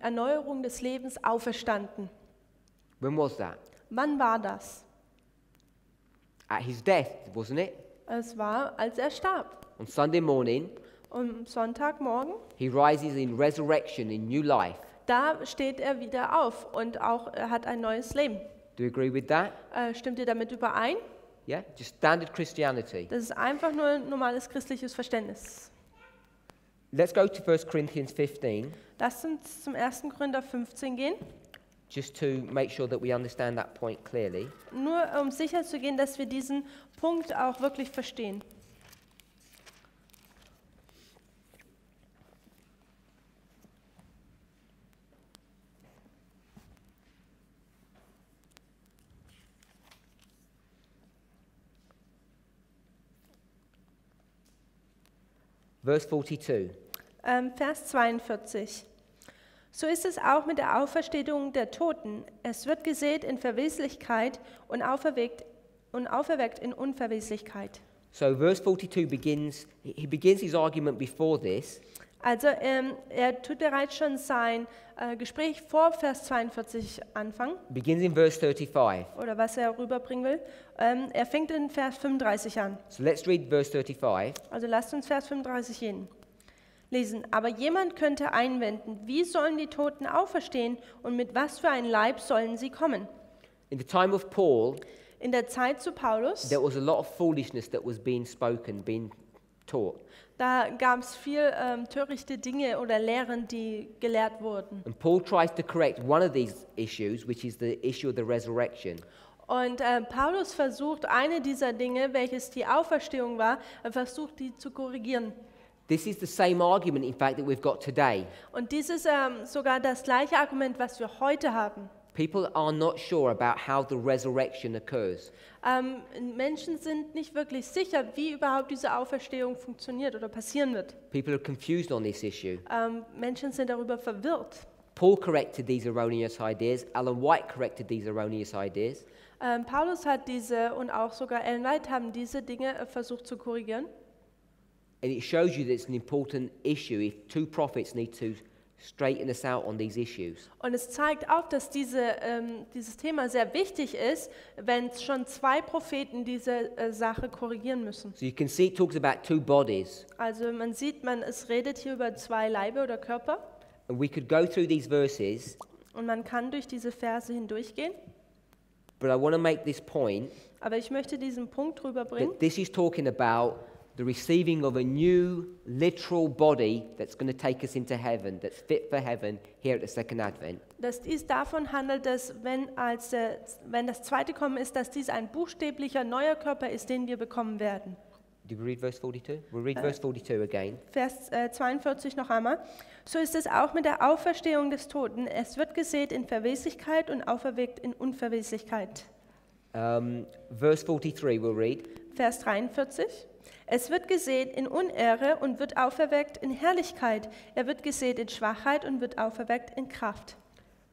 Erneuerung des Lebens auferstanden? When was that? Wann war das? At his death, wasn't it? Es war, als er starb. On Sunday morning, Und Sonntagmorgen, he rises in resurrection, in new life. da steht er wieder auf und auch er hat ein neues Leben. Do you agree with that? Stimmt ihr damit überein? Yeah? Just standard Christianity. Das ist einfach nur ein normales christliches Verständnis. Let's go to 1 Corinthians 15, Lasst uns zum 1. Korinther 15 gehen, just to make sure that we understand that point clearly. nur um sicher zu gehen, dass wir diesen Punkt auch wirklich verstehen. Verse 42. Vers 42. So ist es auch mit der Auferstehung der Toten. Es wird gesät in Verweslichkeit und auferweckt in Unverweslichkeit. So verse 42 begins, he begins his argument before this, Also er tut bereits schon sein Gespräch vor Vers 42 anfangen, begins in verse 35. oder was er rüberbringen will. Er fängt in Vers 35 an. So let's read verse 35. Also lasst uns Vers 35 lesen. Aber jemand könnte einwenden, wie sollen die Toten auferstehen und mit was für ein Leib sollen sie kommen? In the time of Paul, In der Zeit zu Paulus, there was a lot of foolishness that was being spoken, being taught. da gab es viel törichte Dinge oder Lehren, die gelehrt wurden. And Paul tries to correct one of these issues, which is the issue of the resurrection. Und Paulus versucht, eine dieser Dinge, welches die Auferstehung war, versucht, die zu korrigieren. This is the same argument, in fact, that we've got today. Und dies ist sogar das gleiche Argument, was wir heute haben. People are not sure about how the resurrection occurs. Menschen sind nicht wirklich sicher, wie überhaupt diese Auferstehung funktioniert oder passieren wird. People are confused on this issue. Menschen sind darüber verwirrt. Paul corrected these erroneous ideas. Ellen White corrected these erroneous ideas. Paulus hat diese und auch sogar Ellen White haben diese Dinge versucht zu korrigieren. And it shows you that it's an important issue if two prophets need to straighten us out on these issues. Und es zeigt auch, dass dieses Thema sehr wichtig ist, wenn schon zwei Propheten diese Sache korrigieren müssen. So you can see it talks about two bodies. Also man sieht, es redet hier über zwei Leibe oder Körper. And we could go through these verses, Und man kann durch diese Verse hindurchgehen. but I want to make this point Aber ich möchte diesen Punkt rüberbringen, that this is talking about the receiving of a new literal body that's going to take us into heaven, that's fit for heaven here at the second advent. dass dies davon handelt, dass wenn das zweite Kommen ist, dass dies ein buchstäblicher neuer Körper ist, den wir bekommen werden. Did we read verse 42? We'll read verse 42 again. Vers 42 noch einmal. So ist es auch mit der Auferstehung des Toten. Es wird gesät in Verweslichkeit und auferweckt in Unverweslichkeit. Verse 43 we'll read. Vers 43. Es wird gesät in Unehre und wird auferweckt in Herrlichkeit. Er wird gesät in Schwachheit und wird auferweckt in Kraft.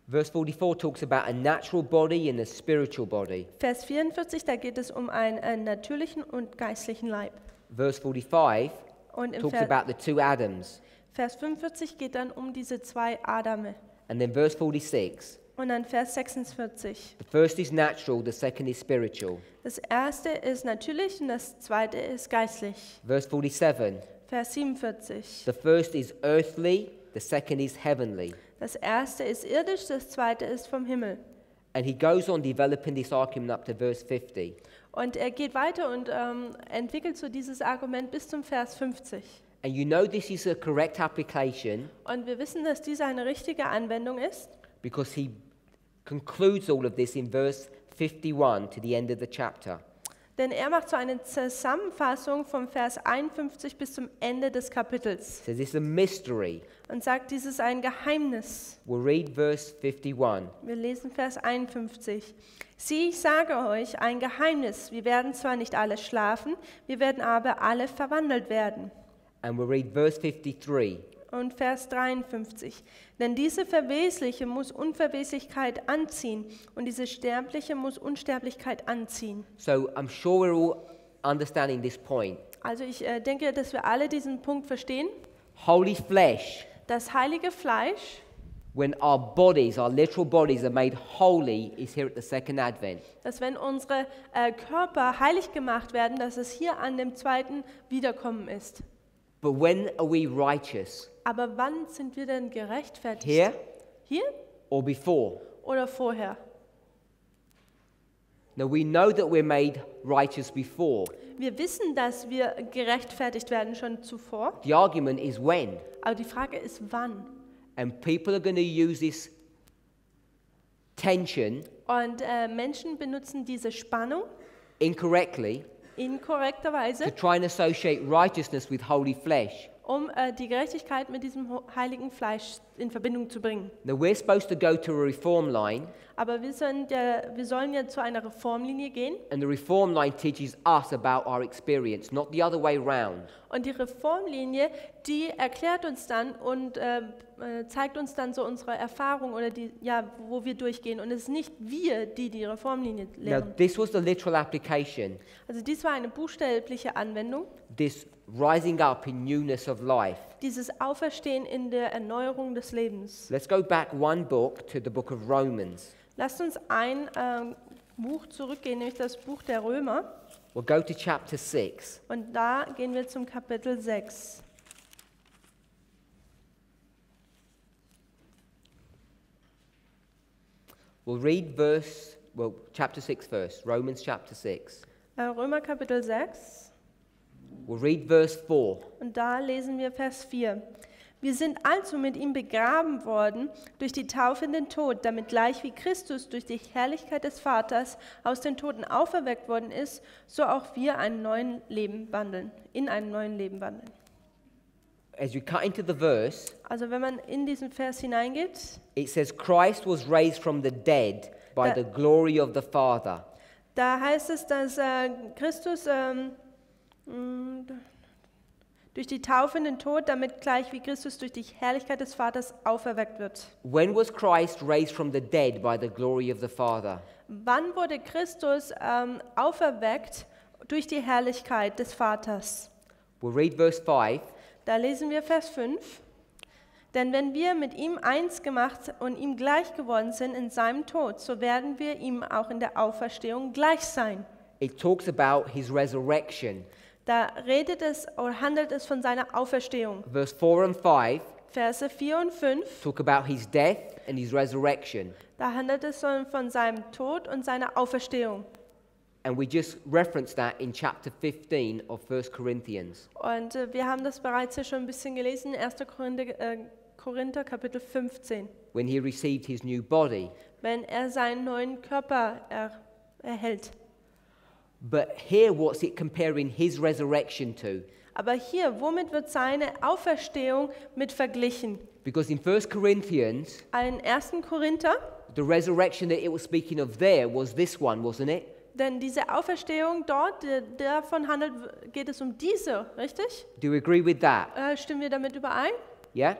Verse 44 talks about a natural body and a spiritual body. Vers 44, da geht es um einen natürlichen und geistlichen Leib. Verse 45 Und im talks about the two Adams. Vers 45 geht dann um diese zwei Adame. And then verse 46, Und dann Vers 46. the first is natural, the second is spiritual. Das erste ist natürlich und das zweite ist geistlich. Verse 47, Vers 47. the first is earthly, the second is heavenly. Das erste ist irdisch, das zweite ist vom Himmel. And he goes on developing this argument up to verse 50. Und er geht weiter und entwickelt so dieses Argument bis zum Vers 50. And you know this is a correct application Und wir wissen, dass diese eine richtige Anwendung ist, because he concludes all of this in verse 51 to the end of the chapter. denn er macht so eine Zusammenfassung vom Vers 51 bis zum Ende des Kapitels So this is a mystery. und sagt, dies ist ein Geheimnis. We'll read verse 51. Wir lesen Vers 51. Sieh, ich sage euch ein Geheimnis. Wir werden zwar nicht alle schlafen, wir werden aber alle verwandelt werden. And we'll read verse 53. Und Vers 53. Denn diese Verwesliche muss Unverweslichkeit anziehen und diese Sterbliche muss Unsterblichkeit anziehen. So I'm sure we're all understanding this point. Also ich denke, dass wir alle diesen Punkt verstehen. Holy flesh, Das heilige Fleisch, when our bodies, our literal bodies are made holy, is here at the second advent. dass wenn unsere Körper heilig gemacht werden, dass es hier an dem zweiten Wiederkommen ist. But when are we righteous? Aber wann sind wir denn gerechtfertigt? Here Hier or before? oder vorher? Now we know that we're made righteous before. Wir wissen, dass wir gerechtfertigt werden schon zuvor, The argument is when. aber die Frage ist wann. And people are going to use this tension Und Menschen benutzen diese Spannung incorrectly inkorrekterweise, to try and associate righteousness with holy flesh. um die Gerechtigkeit mit diesem heiligen Fleisch in Verbindung zu bringen. Now we're supposed to go to a reform line, Aber wir sollen ja zu einer Reformlinie gehen. and the reform line teaches us about our experience, not the other way round. Und die Reformlinie, die erklärt uns dann und zeigt uns dann so unsere Erfahrung oder wo wir durchgehen. Und es ist nicht wir, die die Reformlinie Now lehren. this was the literal application, Also dies war eine buchstäbliche Anwendung. this rising up in newness of life. Dieses Auferstehen in der Erneuerung des Lebens. Let's go back one book to the book of Romans. Lasst uns ein Buch zurückgehen, nämlich das Buch der Römer. We'll go to chapter 6. Und da gehen wir zum Kapitel 6. We'll read chapter 6 first, Romans chapter 6. Römer Kapitel 6. We'll read verse 4. Und da lesen wir Vers 4. Wir sind also mit ihm begraben worden durch die Taufe in den Tod, damit gleich wie Christus durch die Herrlichkeit des Vaters aus den Toten auferweckt worden ist, so auch wir in einem neuen Leben wandeln. As we cut into the verse, Also wenn man in diesen Vers hineingeht, it says, Christ was raised from the dead by the glory of the Father. da heißt es, dass Christus durch die Taufe in den Tod, damit gleich wie Christus durch die Herrlichkeit des Vaters auferweckt wird. When was Christ raised from the dead by the glory of the Father? Wann wurde Christus auferweckt durch die Herrlichkeit des Vaters? We'll read verse 5. Da lesen wir Vers 5. Denn wenn wir mit ihm eins gemacht und ihm gleich geworden sind in seinem Tod, so werden wir ihm auch in der Auferstehung gleich sein. It talks about his resurrection. Da redet es oder handelt es von seiner Auferstehung. Verse 4 and 5 Verse 4 und 5, talk about his death and his resurrection. da handelt es von seinem Tod und seiner Auferstehung. And we just referenced that in chapter 15 of 1 Corinthians. Und wir haben das bereits ja schon ein bisschen gelesen, 1. Korinther Kapitel 15, When he received his new body. wenn er seinen neuen Körper erhält. But here, what's it comparing his resurrection to? Aber hier, womit wird seine Auferstehung mit verglichen? Because in 1 Corinthians, In 1. Korinther, the resurrection that it was speaking of there was this one, wasn't it? Denn diese Auferstehung dort, davon geht es um diese, richtig? Do you agree with that? Stimmen wir damit überein? Yeah?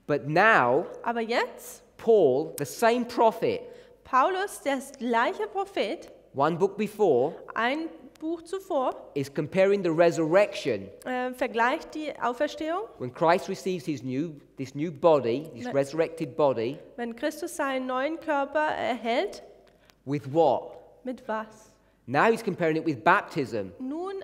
But now, Aber jetzt, Paul, the same prophet, Paulus, der gleiche Prophet, one book before, ein Buch zuvor, is comparing the resurrection vergleicht die Auferstehung, when Christ receives this new body, this resurrected body, wenn Christus seinen neuen Körper erhält, with what? mit was? Now he's comparing it with baptism. Nun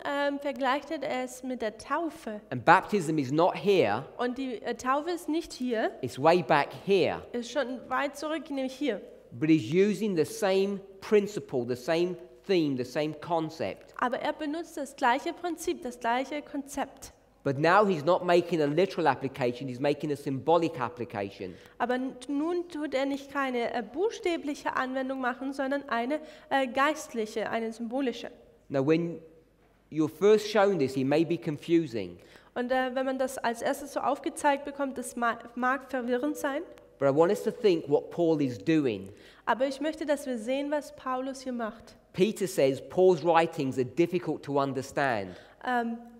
vergleicht er es mit der Taufe. And baptism is not here, Und die Taufe ist nicht hier, it's way back here. ist schon weit zurück, nämlich hier. But he's using the same principle, the same theme, the same concept. Aber er benutzt das gleiche Prinzip, das gleiche Konzept. But now he's not making a literal application, he's making a symbolic application. Aber nun tut er nicht keine buchstäbliche Anwendung machen, sondern eine geistliche, eine symbolische. Now, when you're first shown this, it may be confusing. Und wenn man das als erstes so aufgezeigt bekommt, das mag verwirrend sein. But I want us to think what Paul is doing. Aber ich möchte, dass wir sehen, was Paulus hier macht. Peter says Paul's writings are difficult to understand.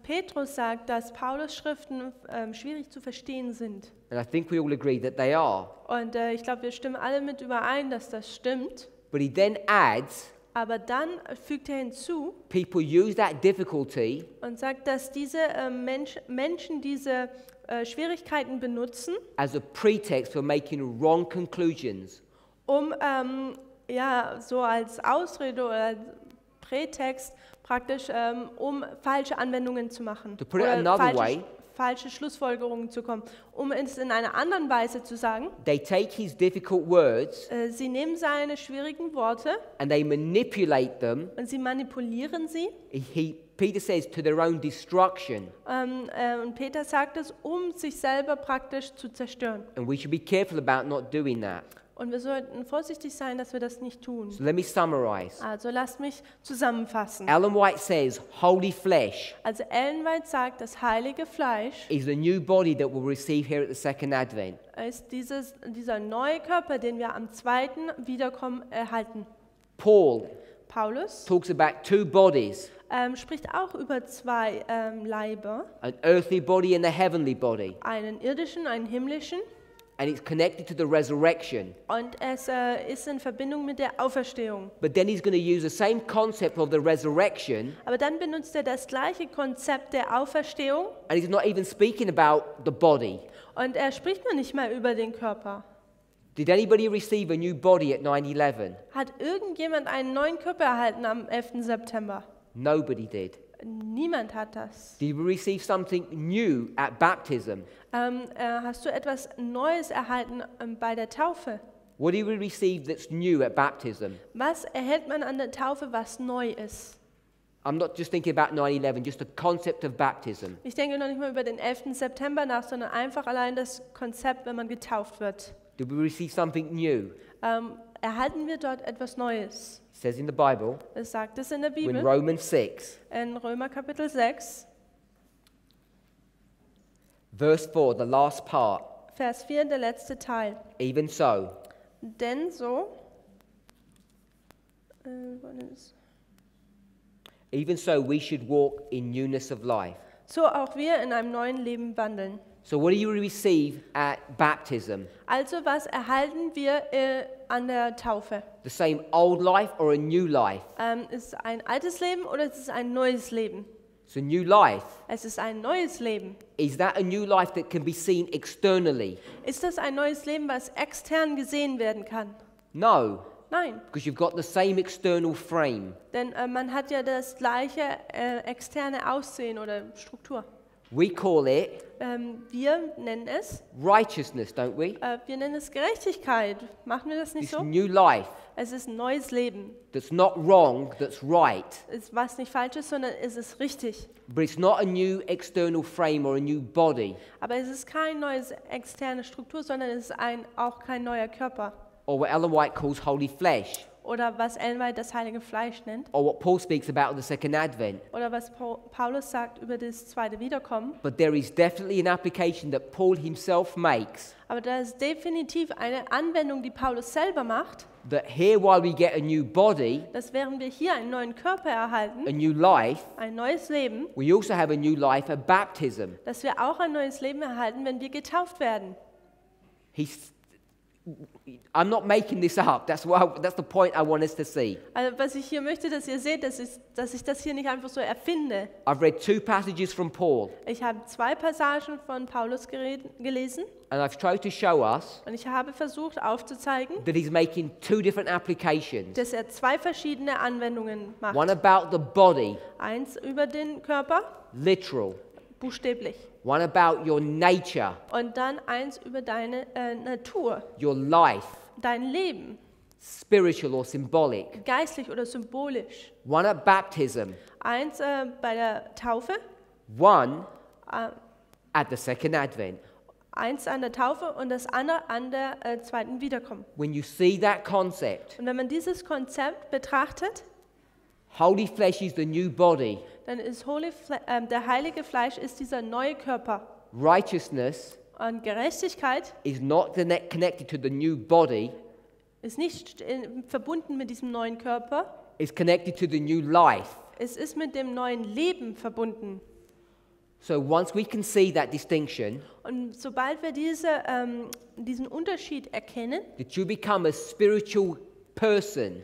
Petrus sagt, dass Paulus Schriften schwierig zu verstehen sind. And I think we all agree that they are. Und ich glaube, wir stimmen alle mit überein, dass das stimmt. But he then adds, Aber dann fügt er hinzu people use that difficulty und sagt, dass diese Menschen diese Schwierigkeiten benutzen, as a pretext for making wrong conclusions. um ja, so als Ausrede oder als Prätext praktisch, um falsche Anwendungen zu machen. To put it another way, falsche Schlussfolgerungen zu kommen. Um es in einer anderen Weise zu sagen, they take his difficult words sie nehmen seine schwierigen Worte and they manipulate them. und sie manipulieren sie. Peter says to their own destruction. Und Peter sagt es, um sich selber praktisch zu zerstören. And we should be careful about not doing that. Und wir sollten vorsichtig sein, dass wir das nicht tun. So let me summarize. Also lasst mich zusammenfassen. Ellen White says holy flesh Also Ellen White sagt, das heilige Fleisch is the new body that we'll receive here at the second advent. ist dieser neue Körper, den wir am zweiten Wiederkommen erhalten. Paulus talks about two bodies, Spricht auch über zwei Leiber, an earthly body and a heavenly body. einen irdischen, einen himmlischen. And it's connected to the resurrection. Und es ist in Verbindung mit der Auferstehung. But then he's going to use the same concept of the resurrection. Aber dann benutzt er das gleiche Konzept der Auferstehung. And he's not even speaking about the body. Und er spricht noch nicht mal über den Körper. Did anybody receive a new body at 9/11? Hat irgendjemand einen neuen Körper erhalten am 11. September? Nobody did. Niemand hat das. Did we receive something new at baptism? Hast du etwas Neues erhalten bei der Taufe? What did we receive that's new at baptism? Was erhält man an der Taufe, was neu ist? I'm not just thinking about 9/11, just the concept of baptism. Ich denke noch nicht mal über den 11. September nach, sondern einfach allein das Konzept, wenn man getauft wird. Did we receive something new? Erhalten wir dort etwas Neues? It says in the Bible, Es sagt es in der in Bibel, Romans 6, in Römer Kapitel 6, verse 4, the last part. Vers 4, der letzte Teil. Even so, Denn so, even so we should walk in newness of life. so auch wir in einem neuen Leben wandeln. So what do you receive at baptism? Also was erhalten wir an der Taufe? The same old life or a new life? Ist es ein altes Leben oder ist es ein neues Leben? It's a new life. Es ist ein neues Leben. Is that a new life that can be seen externally? Ist das ein neues Leben, was extern gesehen werden kann? No, Nein, because you've got the same external frame. denn man hat ja das gleiche externe Aussehen oder Struktur. We call it Wir nennen es, righteousness, don't we? wir nennen es Gerechtigkeit. Machen wir das nicht This so? new life Es ist ein neues Leben. that's not wrong, that's right. Es ist was nicht falsch ist, sondern es ist richtig. But it's not a new external frame or a new body. Aber es ist keine neue externe Struktur, sondern es ist auch kein neuer Körper. Or what Ellen White calls holy flesh. oder was Ellen White das heilige Fleisch nennt, or what Paul speaks about in the second advent. oder was Paulus sagt über das zweite Wiederkommen. But there is definitely an application that Paul himself makes, Aber da ist definitiv eine Anwendung, die Paulus selber macht, that here while we get a new body, dass während wir hier einen neuen Körper erhalten, a new life, ein neues Leben, we also have a new life at baptism. dass wir auch ein neues Leben erhalten, wenn wir getauft werden. I'm not making this up. That's the point I want us to see. Also was ich hier möchte, dass ihr seht, dass ich das hier nicht einfach so erfinde. I've read 2 passages from Paul, Ich habe 2 Passagen von Paulus gelesen and I've tried to show us und ich habe versucht aufzuzeigen, that he's making 2 different applications. dass er 2 verschiedene Anwendungen macht. One about the body, Eins über den Körper, literal. buchstäblich. One about your nature, Und dann eins über deine Natur, your life, dein Leben, spiritual or symbolic. geistlich oder symbolisch. One at baptism, Eins bei der Taufe, one äh, at the second advent. eins an der Taufe und das andere an der zweiten Wiederkommen. When you see that concept, Und wenn man dieses Konzept betrachtet, holy flesh is the new body, dann ist der heilige Fleisch ist dieser neue Körper. righteousness Und Gerechtigkeit is not connected to the new body, ist nicht verbunden mit diesem neuen Körper, it's connected to the new life. es ist mit dem neuen Leben verbunden. So once we can see that distinction, Und sobald wir diesen Unterschied erkennen, that you become a spiritual person,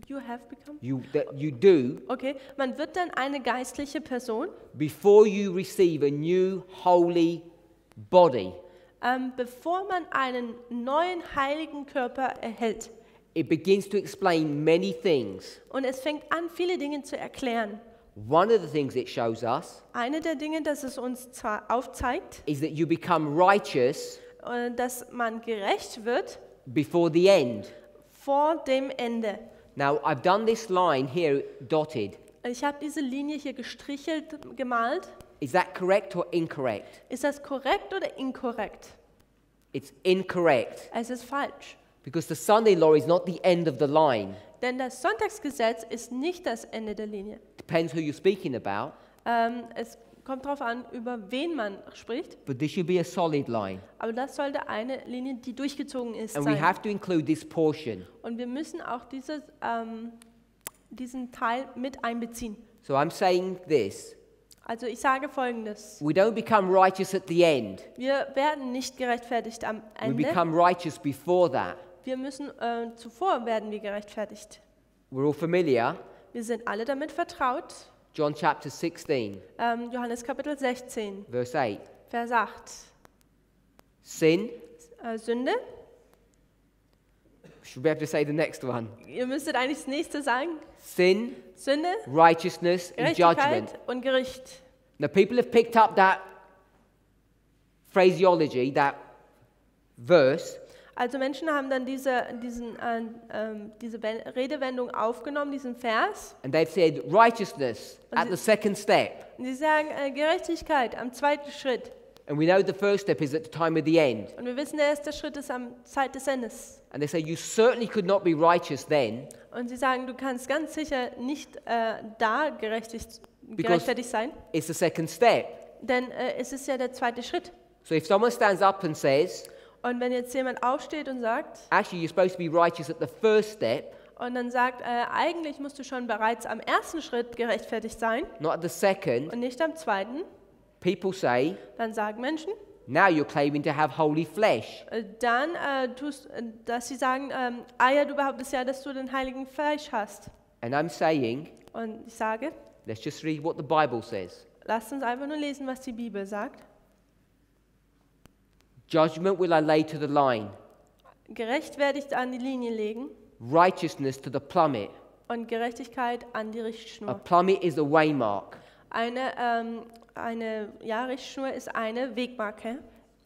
you have become, that you do okay, man wird dann eine geistliche Person, before you receive a new holy body. bevor man einen neuen heiligen Körper erhält. It begins to explain many things. Und es fängt an, viele Dinge zu erklären. One of the things it shows us Eine der Dinge, das es uns zwar aufzeigt, is that you become righteous dass man gerecht wird before the end. vor dem Ende. Now, I've done this line here dotted. Ich habe diese Linie hier gestrichelt, gemalt. Is that correct or incorrect? Ist das korrekt oder inkorrekt? It's incorrect Es ist falsch. because the Sunday law is not the end of the line. Denn das Sonntagsgesetz ist nicht das Ende der Linie. Depends who you're speaking about, Es kommt darauf an, über wen man spricht. but this should be a solid line. Aber das sollte eine Linie, die durchgezogen ist, And we sein. have to include this portion. Und wir müssen auch diesen Teil mit einbeziehen. So I'm saying this. Also ich sage Folgendes. We don't become righteous at the end. Wir werden nicht gerechtfertigt am We Ende. become righteous before that. Wir müssen, zuvor werden wir gerechtfertigt. We're all familiar. Wir sind alle damit vertraut. John chapter 16, Johannes Kapitel 16, verse 8. Vers 8. Sin. Sünde. Should we have to say the next one? Ihr müsstet eigentlich das nächste sagen. Sin, Sünde, righteousness, and judgment. Gerechtigkeit und Gericht. Now, people have picked up that phraseology, that verse, Also Menschen haben dann diese Redewendung aufgenommen, diesen Vers. and they've said righteousness at the second step. Und sie sagen Gerechtigkeit am zweiten Schritt. And we know the first step is at the time of the end. Und wir wissen, der erste Schritt ist am Zeit des Endes. And they say you certainly could not be righteous then, Und sie sagen, du kannst ganz sicher nicht da gerechtfertigt sein, it's the second step. denn es ist ja der zweite Schritt. So if someone stands up and says, Und wenn jetzt jemand aufsteht und sagt, actually you're supposed to be righteous at the first step, und dann sagt, eigentlich musst du schon bereits am ersten Schritt gerechtfertigt sein not at the second, und nicht am zweiten, people say, dann sagen Menschen, now you're claiming to have holy flesh. dann dass sie sagen, ja, du behauptest ja, dass du den heiligen Fleisch hast. And I'm saying, Und ich sage, let's just read what the Bible says. lasst uns einfach nur lesen, was die Bibel sagt. Judgment will I lay to the line, Gerecht werde ich an die Linie legen righteousness to the plummet. und Gerechtigkeit an die A Richtschnur. plummet is a waymark. Eine Richtschnur ist eine Wegmarke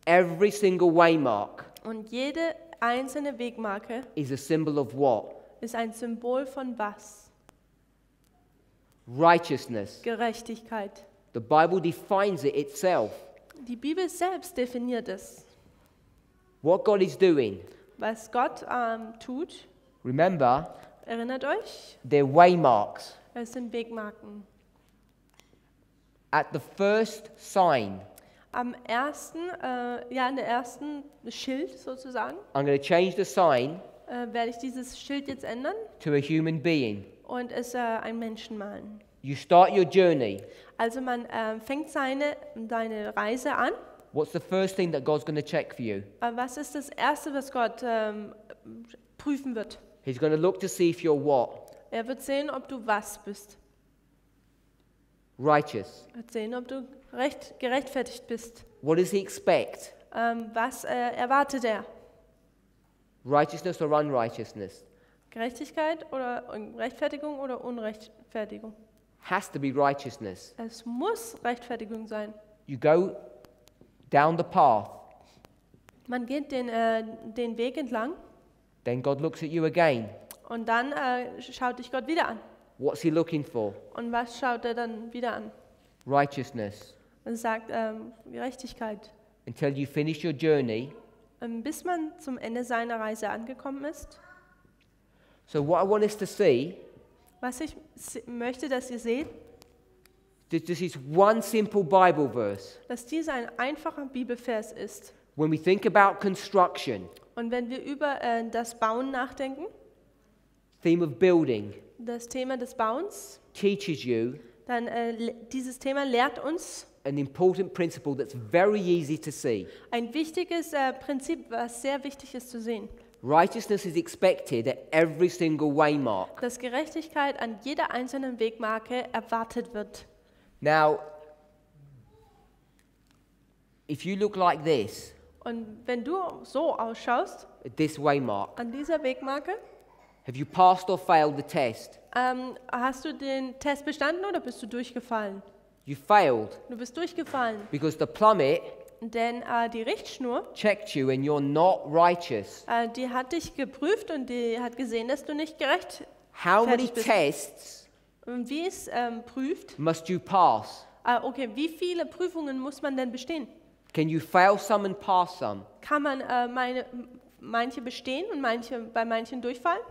Every single waymark und jede einzelne Wegmarke is a symbol of what? ist ein Symbol von was? Righteousness. Gerechtigkeit. The Bible defines it itself. Die Bibel selbst definiert es. What God is doing Was Gott tut, Remember, Erinnert euch, they're waymarks. es sind Wegmarken. At the first sign, Am ersten, in der ersten Schild sozusagen, I'm going to change the sign werde ich dieses Schild jetzt ändern to a human being. und es einen Menschen malen. You start your journey. Also man fängt seine Reise an. What's the first thing that God's going to check for you? Was ist das Erste, was Gott prüfen wird? He's going to look to see if you're what? Er wird sehen, ob du was bist. Righteous. Er wird sehen, ob du gerechtfertigt bist. What does he expect? Was erwartet er? Righteousness or unrighteousness? Gerechtigkeit oder Rechtfertigung oder Unrechtfertigung? Has to be righteousness. Es muss Rechtfertigung sein. You go down the path, Man geht den Weg entlang then God looks at you again. und dann schaut dich Gott wieder an. What's he looking for? Und was schaut er dann wieder an? Righteousness. Und sagt Gerechtigkeit. Until you finish your journey. Bis man zum Ende seiner Reise angekommen ist. So what I want us to see, Was ich möchte, dass ihr seht, this is one simple Bible verse. dass dies ein einfacher Bibelvers ist. When we think about construction, Und wenn wir über das Bauen nachdenken, theme of building, das Thema des Bauens, teaches you dann dieses Thema lehrt uns an important principle that's very easy to see. ein wichtiges Prinzip, was sehr wichtig ist zu sehen. Righteousness is expected at every single waymark. Dass Gerechtigkeit an jeder einzelnen Wegmarke erwartet wird. Now, if you look like this, Und wenn du so ausschaust, at this waymark, an dieser Wegmarke, have you passed or failed the test? hast du den Test bestanden oder bist du durchgefallen? You failed Du bist durchgefallen, because the plummet denn die Richtschnur, checked you and you're not righteous. die hat dich geprüft und die hat gesehen, dass du nicht gerecht How many fertig bist. tests Und wie es prüft, must you pass? okay, wie viele Prüfungen muss man denn bestehen? Can you fail some and pass some? Kann man manche bestehen und bei manchen durchfallen?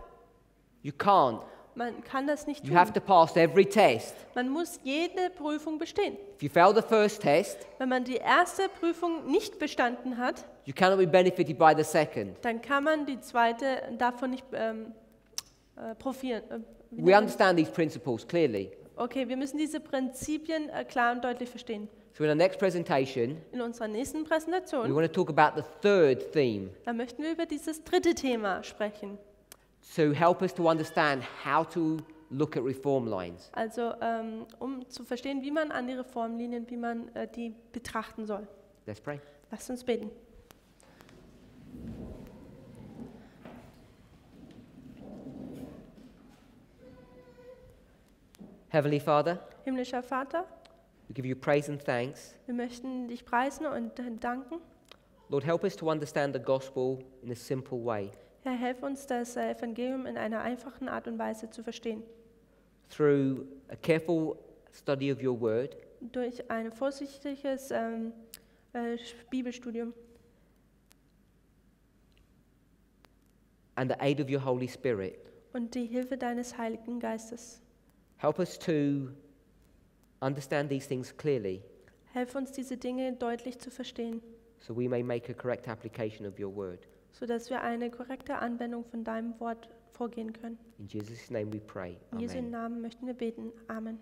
You can't. Man kann das nicht You have tun. to pass every test. Man muss jede Prüfung bestehen. If you fail the first test, Wenn man die erste Prüfung nicht bestanden hat, you cannot be benefited by the second. dann kann man die zweite davon nicht profitieren. We understand these principles clearly. Okay, wir müssen diese Prinzipien klar und deutlich verstehen. So in our next presentation, In unserer nächsten we Präsentation, want to talk about the third theme da möchten wir über dieses dritte Thema sprechen. to help us to understand how to look at reform lines. Also um zu verstehen, wie man an die Reformlinien, wie man die betrachten soll. Let's pray. Lasst uns beten. Heavenly Father, Himmlischer Vater, we give you praise and thanks. wir möchten dich preisen und danken. Lord, help us to understand the gospel in a simple way. Herr, helf uns, das Evangelium in einer einfachen Art und Weise zu verstehen. Through a careful study of your word, Durch ein vorsichtiges Bibelstudium and the aid of your Holy Spirit. und die Hilfe deines Heiligen Geistes. Help us to understand these things clearly Helf uns, diese Dinge deutlich zu verstehen, so we may make a correct application of your word. sodass wir eine korrekte Anwendung von deinem Wort vorgehen können. In Jesus' name we pray. In Jesu Amen. Namen möchten wir beten. Amen.